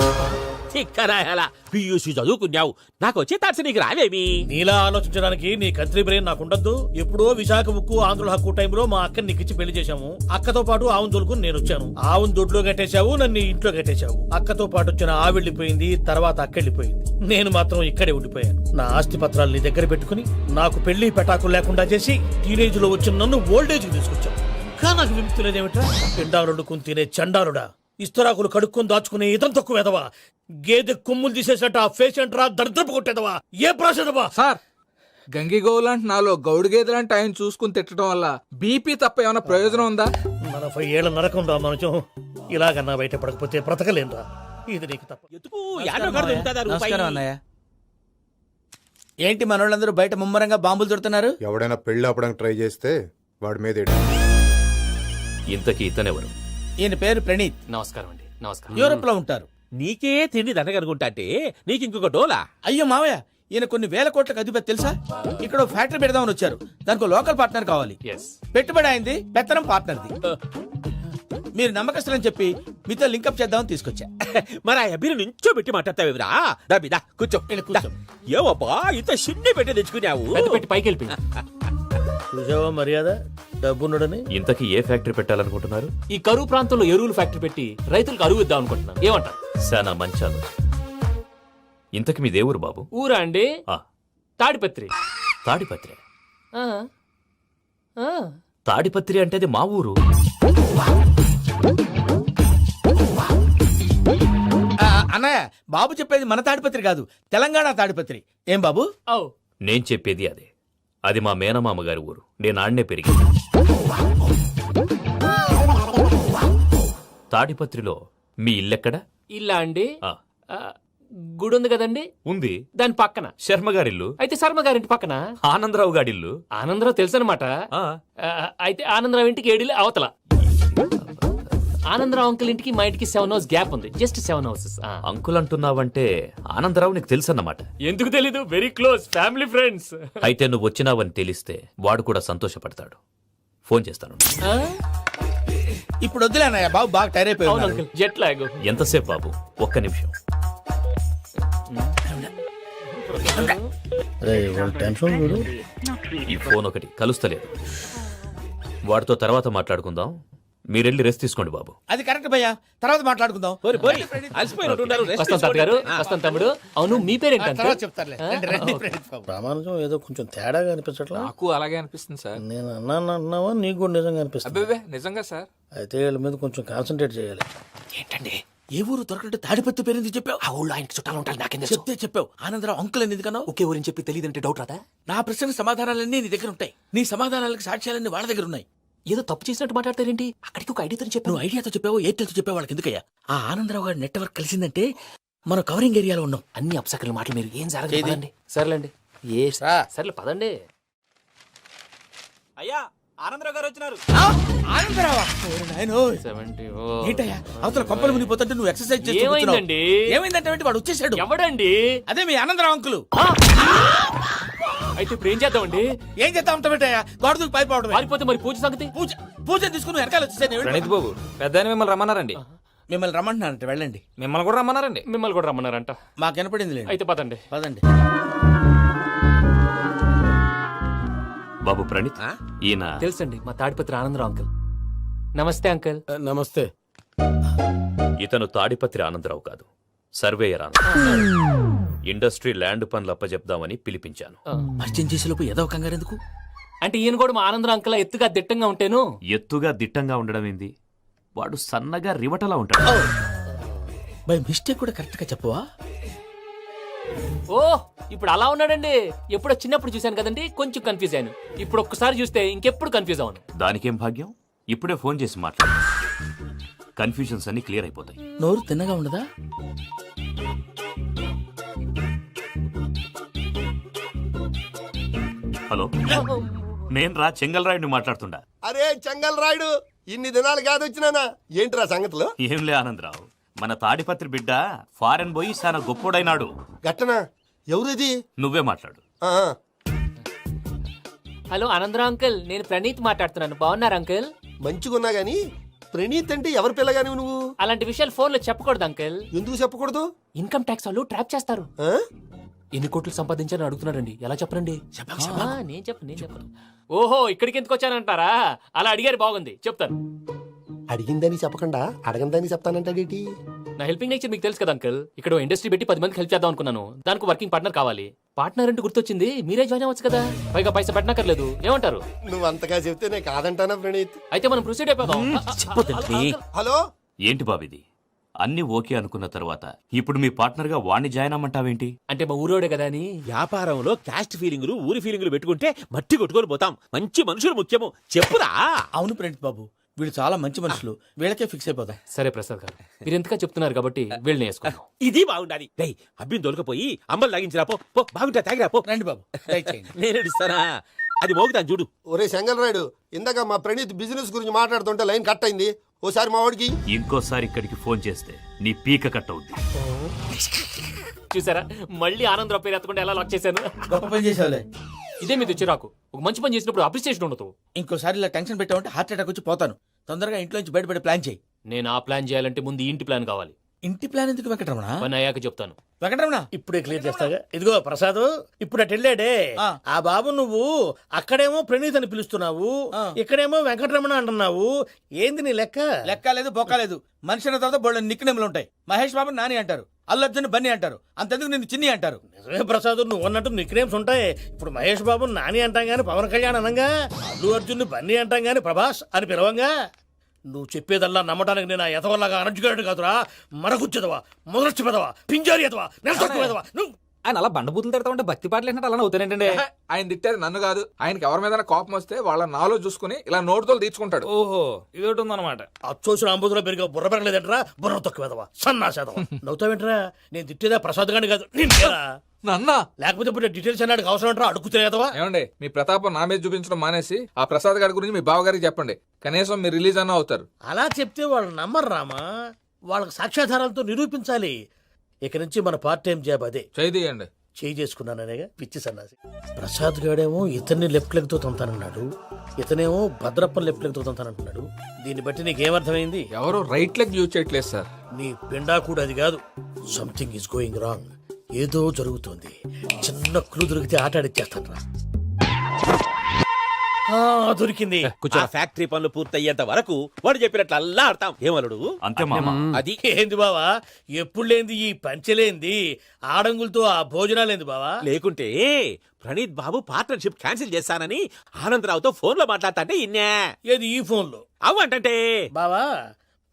చిక్కరాయాల పియూసీ చదువుకున్నావు, నాకు వచ్చే తాట్స్ నీకు రావేమి? నీలా ఆలోచించడానికి నీ కత్రి బ్రెయిన్ నాకు ఉండద్దు. ఎప్పుడో విశాఖ ఉక్కు ఆంధ్రుల హక్కు టైంలో మా అక్కని నీకిచ్చి పెళ్లి చేశాము. అక్కతో పాటు ఆవును దొడుకుని నేను వచ్చాను. ఆవును దొడ్లో కట్టేశావు, నన్ను ఇంట్లో కట్టేశావు. అక్కతో పాటు వచ్చిన ఆవు వెళ్ళిపోయింది, తర్వాత అక్క వెళ్ళిపోయింది. నేను మాత్రం ఇక్కడే ఉండిపోయాను. నా ఆస్తి పత్రాలు నీ దగ్గర పెట్టుకుని నాకు పెళ్లి పెటాకులు లేకుండా చేసి టీనేజ్ లో వచ్చిన నన్ను ఓల్డేజ్ కి తీసుకొచ్చావు. ఇంకా నాకు విముక్తి లేదేమిట్రా? పిండారుడుకుని తినే చండారుడా, ఇస్తరాకులు కడుక్కొని దాచుకునే ఇతం తక్కువ ఎదవా, గేదె కొమ్ములు తీసేసట ఆ పేషెంట్ రా దరిద్రపు కొట్టేదవా, ఏ ప్రాసెదవా? సార్, గంగిగోవులాంటి నాలో గౌడు గేదెలాంటి ఆయన చూసుకుని తిట్టడం వల్ల బీపీ తప్ప ఏమైనా ప్రయోజనం ఉందా? 40 ఏళ్ల నరకం రా మనుషం. ఇలాగన్నా బయటపడకపోతే బ్రతకలేనురా. ఇది నీకు తప్ప. నమస్కారం అన్నయ్య. ఏంటి మనోళ్ళందరూ బయట ముమ్మరంగా బాంబులు దొరుకుతున్నారు? ఎవడైనా పెళ్లి ఆపడానికి ట్రై చేస్తే వాడి మీద ఇంతకీ ఇతనెవరు? ఈయన పేరు ప్రణీత్. నమస్కారం అండి. నమస్కారం. యూరోప్ లో ఉంటారు. నీకే తిండి దండగనుకుంటా అంటే నీకు ఇంకొక డోలా? అయ్యో మావయ్య, ఈయన కొన్ని వేల కోట్లకు అధిపతి తెలుసా? ఇక్కడ ఓ ఫ్యాక్టరీ పెడదామని వచ్చారు. దానికి లోకల్ పార్ట్నర్ కావాలి. పెట్టుబడి అయింది, పెత్తనం పార్ట్నర్ది. మీరు నమ్మకస్తులని చెప్పి మీతో లింకప్ చేద్దామని తీసుకొచ్చా. మరి ఆ అబ్బిని నుంచో పెట్టి మాట్లాడతావేమిరా? దాబిదా కూర్చో. ఏవబ్బా ఇంత సిన్ని పెట్టి తెచ్చుకున్నావు? పెట్టి పైకి వెళ్ళి. చూసావా మర్యాద, డబ్బున్నడని. ఇంతకీ ఏ ఫ్యాక్టరీ పెట్టాలనుకుంటున్నారు? ఈ కరువు ప్రాంతంలో ఎరువులు ఫ్యాక్టరీ పెట్టి రైతులకు అరువు ఇద్దాం అనుకుంటున్నాను. ఏమంటారు? శానా మంచి ఆలోచన. ఇంతకి మీ దేవురు బాబు? ఊరా అండి? ఆ. తాడిపత్రి. తాడిపత్రి. ఆ. ఆ. తాడిపత్రి అంటే అది మా ఊరు. అన్నయ్య బాబు చెప్పేది మన తాడిపత్రి కాదు, తెలంగాణ తాడిపత్రి. ఏం బాబు? నేను చెప్పేది అదే. అది మా మేనమామ గారి ఊరు. నేను ఆడనే పెరిగింది. తాడిపత్రిలో మీ ఇల్లెక్కడ? ఇల్లా అండి? ఆ. గుడి ఉంది కదండి, ఉంది. దాని పక్కన శర్మ గారిల్లు. అయితే శర్మ గారింటి పక్కన ఆనందరావు గారిల్లు. ఆనందరావు తెలుసు అనమాట. అయితే ఆనందరావు ఇంటికి ఏడిలే అవతల. ఆనందరావు అంకుల్ ఇంటికి మా ఇంటికి 7 హౌస్ గ్యాప్ ఉంది, జస్ట్ 7 హౌసెస్. అంకుల్ అంటున్నావంటే ఆనందరావు నీకు తెలుసన్నమాట. ఎందుకు తెలీదు, వెరీ క్లోజ్ ఫ్యామిలీ ఫ్రెండ్స్. అయితే నువ్వు వచ్చినావని తెలిస్తే వాడు కూడా సంతోషపడతాడు. ఫోన్ చేస్తాను. ఇప్పుడు వద్దులే అన్నయ్య, బాబు బాగా టైర్ అవును అయిపోయి. Uncle, jet lag. ఎంతసేపు బాబు? ఒక్క నిమిషం. టెన్షన్ చూడు. ఈ ఫోన్ ఒకటి కలుస్తలేదు. వాడితో తర్వాత మాట్లాడుకుందాం. మీరెళ్ళి రెస్ట్ తీసుకోండి బాబు. అది కరెక్ట్ భయ్యా, తర్వాత మాట్లాడుకుందాం. వస్తాం తాత గారు, వస్తాం తమ్ముడు. అవును మీ పేరేంటి? తర్వాత చెప్తారులే. ప్రామాణికం ఏదో కొంచెం తేడాగా అనిపించట్లా. నాకు అలాగే అనిపిస్తుంది సార్. నేను అన్నావా నీకు కూడా నిజంగా అనిపిస్తుంది? అబ్బే నిజంగా సార్. అయితే వీళ్ళ మీద కొంచెం కాన్సన్ట్రేట్ చేయాలి. ఏంటండి ఏ ఊరు దొరకట్టు తాడిపత్రి పేరు ఎందుకు చెప్పావు? ఆ ఊళ్ళో ఆయనకి చుట్టాలు ఉంటారు, నాకేం చెప్తే చెప్పావు. ఆనందరావు అంకుల్ అని ఎందుకన్నావు? ఒకే ఊరిని చెప్పి తెలియదంటే డౌట్ రాదా? నా ప్రశ్నకు సమాధానాలన్నీ నీ దగ్గర ఉంటాయి, నీ సమాధానాలకు సాక్ష్యాలన్నీ వాళ్ళ దగ్గర ఉన్నాయి. ఏదో తప్పు చేసినట్టు మాట్లాడతారేంటి? అక్కడికి ఒక ఐడియాతో చెప్పు. నువ్వు ఐడియాతో చెప్పావు, ఎయిర్టెల్తో చెప్పావు, వాళ్ళకి ఎందుకయ్యా? ఆ ఆనందరావు గారి నెట్వర్క్ కలిసిందంటే మనం కవరింగ్ ఏరియాలో ఉన్నాం. అన్ని అప్సకర్ల మాటలు మీరు ఏం జరగదండి. సర్లేండి, ఏ సర్లే పదండి. అయ్యా ఆనందరావు గారు వచ్చినారు. ఆనందరావా? ఏంటయ్యా అవతల కొంపలు మునిగిపోతుంటే నువ్వు ఎక్సర్సైజ్ చేస్తూ ఏమైందండి? ఏమైందంటే వాడు వచ్చేసాడు. ఎవడండి? అదే మీ ఆనందరావు అంకులు. అయితే ఇప్పుడు ఏం చేద్దామండి? ఏం చేద్దాం అంటావేంటయ్యా? గోడ దూకి పైపోవడం. పారిపోతే మరి పూజ సంగతి? పూజ తీసుకుని వెనకాల వచ్చేసాను. ప్రణీత్ బాబు, పెద్ద మిమ్మల్ని రమ్మన్నారండి. మిమ్మల్ని రమ్మంటున్నారంటే వెళ్ళండి. మిమ్మల్ని కూడా రమ్మన్నారండి. మిమ్మల్ని కూడా రమ్మన్నారంట. మాకు వినపడింది. అయితే పదండి. పదండి. బాబు ప్రణీత్, ఈయన తెలుసండి, మా తాడిపత్రి ఆనందరావు అంకుల్. నమస్తే అంకుల్. నమస్తే. ఇతను తాడిపత్రి ఆనందరావు కాదు, సర్వేయర్ ఆనందరావు. ఇండస్ట్రీ ల్యాండ్ పనులు అప్పచెప్దామని పిలిపించాను. పరిచయం చేసేలోపు ఏదో కంగారు ఎందుకు? అంటే ఈయన కూడా మా ఆనందరావు అంకుల్ ఎత్తుగా దిట్టంగా ఉంటేను. ఎత్తుగా దిట్టంగా ఉండడం ఏంది? వాడు సన్నగా రివటలా ఉంటాడు. బై మిస్టేక్ కూడా కరెక్ట్ గా చెప్పవా? ఓ ఇప్పుడు అలా ఉన్నాడండి. ఎప్పుడో చిన్నప్పుడు చూశాను కదండి, కొంచెం కన్ఫ్యూజ్ అయ్యాను. ఇప్పుడు ఒక్కసారి చూస్తే ఇంకెప్పుడు కన్ఫ్యూజ్ అవ్వను. దానికేం భాగ్యం? ఇప్పుడే ఫోన్ చేసి మాట్లాడు. కన్ఫ్యూజన్స్ అన్ని క్లియర్ అయిపోతాయి. నోరు తిన్నగా ఉండదా? హలో, నేను రా చెంగల్ రాయుడిని మాట్లాడుతుండా. అరే చెంగల్ రాయుడు, ఇన్ని దినాలు కాదు వచ్చినానా? ఏంట్రా సంగతులు? ఏంలే ఆనందరావు, మన తాడిపత్రి బిడ్డ ఫారెన్ పోయి చాలా గొప్పోడైనాడు. గట్టనా? ఎవరిది? నువ్వే మాట్లాడు. హలో ఆనందరావు అంకుల్, నేను ప్రణీత్ మాట్లాడుతున్నాను. బాగున్నారు అంకుల్? మంచిగున్నా గాని ప్రణీత్ అంటే ఎవరి పిల్లగాని నువ్వు? అలాంటి విషయాలు ఫోన్ లో చెప్పకూడదు అంకుల్. ఎందుకు చెప్పకూడదు? ఇన్కమ్ ట్యాక్స్ వాళ్ళు ట్రాప్ చేస్తారు. ఎన్ని కోట్లు సంపాదించాలని అడుగుతున్నారండి, ఎలా చెప్పరండి? నేను చెప్పను. ఓహో ఇక్కడికి ఎందుకు వచ్చానంటారా? అలా అడిగారు, బాగుంది, చెప్తాను. అడిగిందని చెప్పకుండా అడగందని చెప్తానంటాడేటి? నా హెల్పింగ్ నేచర్ మీకు తెలుసు కదా అంకుల్. ఇక్కడ ఇండస్ట్రీ పెట్టి 10 మందికి హెల్ప్ చేద్దాం అనుకున్నాను. దానికి వర్కింగ్ పార్ట్నర్ కావాలి. పార్ట్నర్ అంటే గుర్తొచ్చింది, మీరే జాయిన్ అవ్వచ్చు కదా. పైగా పైసా పెట్టనక్కర్లేదు. ఏమంటారు? నువ్వు అంతగా చెప్తేనే కాదంటానా ప్రణీత్? అయితే మనం ప్రొసీడ్ అయిపోదాం. హలో, ఏంటి బాబిది? అన్ని ఓకే అనుకున్న తర్వాత ఇప్పుడు మీ పార్ట్నర్ గా వాణ్ణి జాయిన్ అమ్మంటావేంటి? అంటే మా ఊరోడే కదా అని. వ్యాపారంలో క్యాస్ట్ ఫీలింగులు, ఊరి ఫీలింగులు పెట్టుకుంటే మట్టి కొట్టుకొని పోతాం. మంచి మనుషులు ముఖ్యము, చెప్పురా. అవును ప్రణీత్ బాబు, వీళ్ళు చాలా మంచి మనుషులు, వీళ్ళకే ఫిక్స్ అయిపోదాం. సరే ప్రసాద్ గారు, మీరు ఎంతగా చెప్తున్నారు కాబట్టి వీళ్ళని వేసుకుందాం. ఇది బాగుండాలి. డై అబ్బిని దొరకపోయి అంబలు లాగించిరా పో. బాగుంటా తాగిరా పో. రండి బాబు, నేను ఇస్తానా? అది మోగుతాను చూడు. ఒరే చెంగల్ రాయుడు, ఇందాక మా ప్రణీత్ బిజినెస్ గురించి మాట్లాడుతుంటే లైన్ కట్ అయింది. ఓసారి మా వాడికి ఇంకోసారి ఇక్కడికి ఫోన్ చేస్తే నీ పీక కట్ అవుద్ది. చూసారా, మళ్ళీ ఆనందరావు పేరు ఎత్తకుండా ఎలా లాక్ చేశాను. గొప్ప పని చేసావులే. ఇదే మీద చిరాకు. ఒక మంచి పని చేసినప్పుడు అప్రిసియేషన్ ఉండదు. ఇంకోసారి ఇలా టెన్షన్ పెట్టామంటే హార్ట్ అటాక్ వచ్చి పోతాను. తొందరగా ఇంట్లో నుంచి బయటపడే ప్లాన్ చేయి. నేను ఆ ప్లాన్ చేయాలంటే ముందు ఇంటి ప్లాన్ కావాలి. ఇంటి ప్లాన్ ఎందుకు వెంకటరమణ? పని అయ్యాక చెప్తాను. వెంకటరమణ ఇప్పుడే క్లియర్ చేస్తాగా. ఇదిగో ప్రసాద్, ఇప్పుడు అటు వెళ్ళాడే ఆ బాబు, నువ్వు అక్కడేమో ప్రణీత్ అని పిలుస్తున్నావు, ఇక్కడేమో వెంకటరమణ అంటున్నావు. ఏంది నీ లెక్క? లెక్క లేదు బొక్క లేదు. మనిషి అన్న తర్వాత బోళ్ళ నిక్నెములు ఉంటాయి. మహేష్ బాబు నాని అంటారు, అల్లు అర్జున్ బన్నీ అంటారు, అంతెందుకు నిన్ను చిన్ని అంటారు. నిజమే ప్రసాద్, నువ్వు అన్నట్టు నిక్నేమ్స్ ఉంటాయి. ఇప్పుడు మహేష్ బాబు నాని అంటాం గాని పవన్ కళ్యాణ్ అనంగా, అల్లు అర్జున్ బన్నీ అంటాం గాని ప్రభాస్ అని పిలవంగా. నువ్వు చెప్పేదల్లా నమ్మటానికి నేను ఎతవల్లాగా అనర్జుగాడు కాదురా. మరగుచ్చదవా, మొదలచ్చి పెదవా, పింజారి ఎదవా, నెలసొక్కుదవా నువ్వు. ఆయన అలా బండబూతులు తిడతా ఉంటే భక్తి పాటలు ఏంటంటే అలా అవుతానంటే. ఆయన తిట్టేది నన్ను కాదు, ఆయనకి ఎవరి మీద కోపం వస్తే వాళ్ళ నాలో చూసుకుని ఇలా నోటుతో తీర్చుకుంటాడు. ఓహో, ఇదొకటి ఉందన్నమాట. అచ్చోసిన అంబుధులో పెరిగే బుర్ర పెరగలేదంటరా, బుర్ర తొక్కువేదవా, సన్నాసేదవా. నవ్వుతావేంట్రా? నేను తిట్టేదా ప్రసాద్ గాని కాదు నిన్నేరా. నన్నా లేకపోతే ఇప్పుడు డీటెయిల్స్ అన్నాడు అవసరం అంటారా, అడుగుతాయేదవా. ఏమండి, మీ ప్రతాపం నా మీద చూపించడం మానేసి ఆ ప్రసాద్ గారి గురించి మీ బావగారికి చెప్పండి. కనీసం మీరు రిలీజ్ అన్న అవుతారు. అలా చెప్తే వాళ్ళు నమ్మరు రామా, వాళ్ళకి సాక్ష్యాధారాలతో నిరూపించాలి. ఇక నుంచి మన పార్ట్ టైం జాబ్ అదే. చేయండి. చేయి చేసుకున్నాననేగా పిచ్చి సన్నాసి. ప్రసాద్ గాడేమో ఇతన్ని లెఫ్ట్ లెగ్ తో తంతానన్నాడు, ఇతనేమో భద్రప్పని లెఫ్ట్ లెగ్ తో తంతానంటున్నాడు. దీన్ని బట్టి నీకేమర్థమైంది? ఎవరు రైట్ లెగ్ యూజ్ చేయట్లేదు సార్. నీ పిండా కూడా అది కాదు. Something is going wrong. ఏదో జరుగుతోంది. చిన్న క్లూ దొరికితే ఆట ఆడిచ్చేస్తాను రా. దొరికింది. ఆ ఫ్యాక్టరీ పనులు పూర్తయ్యేంత వరకు వాడు చెప్పినట్లు అల్లా ఆడతాం. ఏమలుడు అంతే మామ. అది ఏంది బావా, ఎప్పుడు లేంది ఈ పంచలేంది, ఆడంగులతో ఆ భోజనాలేంది బావా? లేకుంటే ప్రణీత్ బాబు పార్ట్నర్షిప్ క్యాన్సిల్ చేస్తానని ఆనందరావుతో ఫోన్ లో మాట్లాడతాంటే ఇన్నే. ఏది ఈ ఫోన్ లో? అవ్వంటే బావా,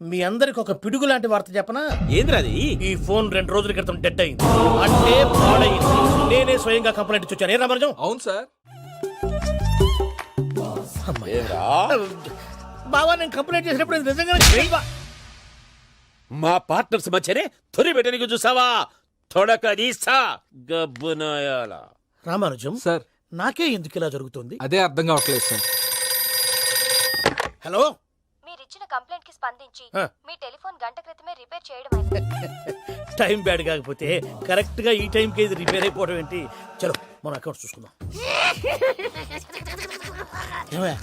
మీ అందరికి ఒక పిడుగు లాంటి వార్త చెప్పనా? ఏంద్రది? ఈ ఫోన్ 2 రోజుల క్రితం డెడ్ అయింది, అంటే పాడైంది. నేనే స్వయంగా కంప్లైంట్ ఇచ్చాను. ఏ రామరాజం? అవును సార్. బావా, నేను కంప్లైంట్ చేసినప్పుడు ఇది నిజంగా మా పార్ట్నర్స్ మధ్యనే తొలి పెట్టడానికి చూసావా? తొడక తీసా గబ్బునాయాల. రామానుజం సార్, నాకే ఎందుకు ఇలా జరుగుతుంది? అదే అర్థం కావట్లేదు సార్. హలో, మీరిచ్చిన కంప్లైంట్ కి స్పందించి ఆ. మీ టెలిఫోన్ గంట క్రితమే రిపేర్ చేయడం టైం బ్యాడ్ కాకపోతే కరెక్ట్ గా ఈ టైంకి ఇది రిపేర్ అయిపోవడం ఏంటి? చలో మన అకౌంట్ చూసుకుందాం. ఏమయ్య,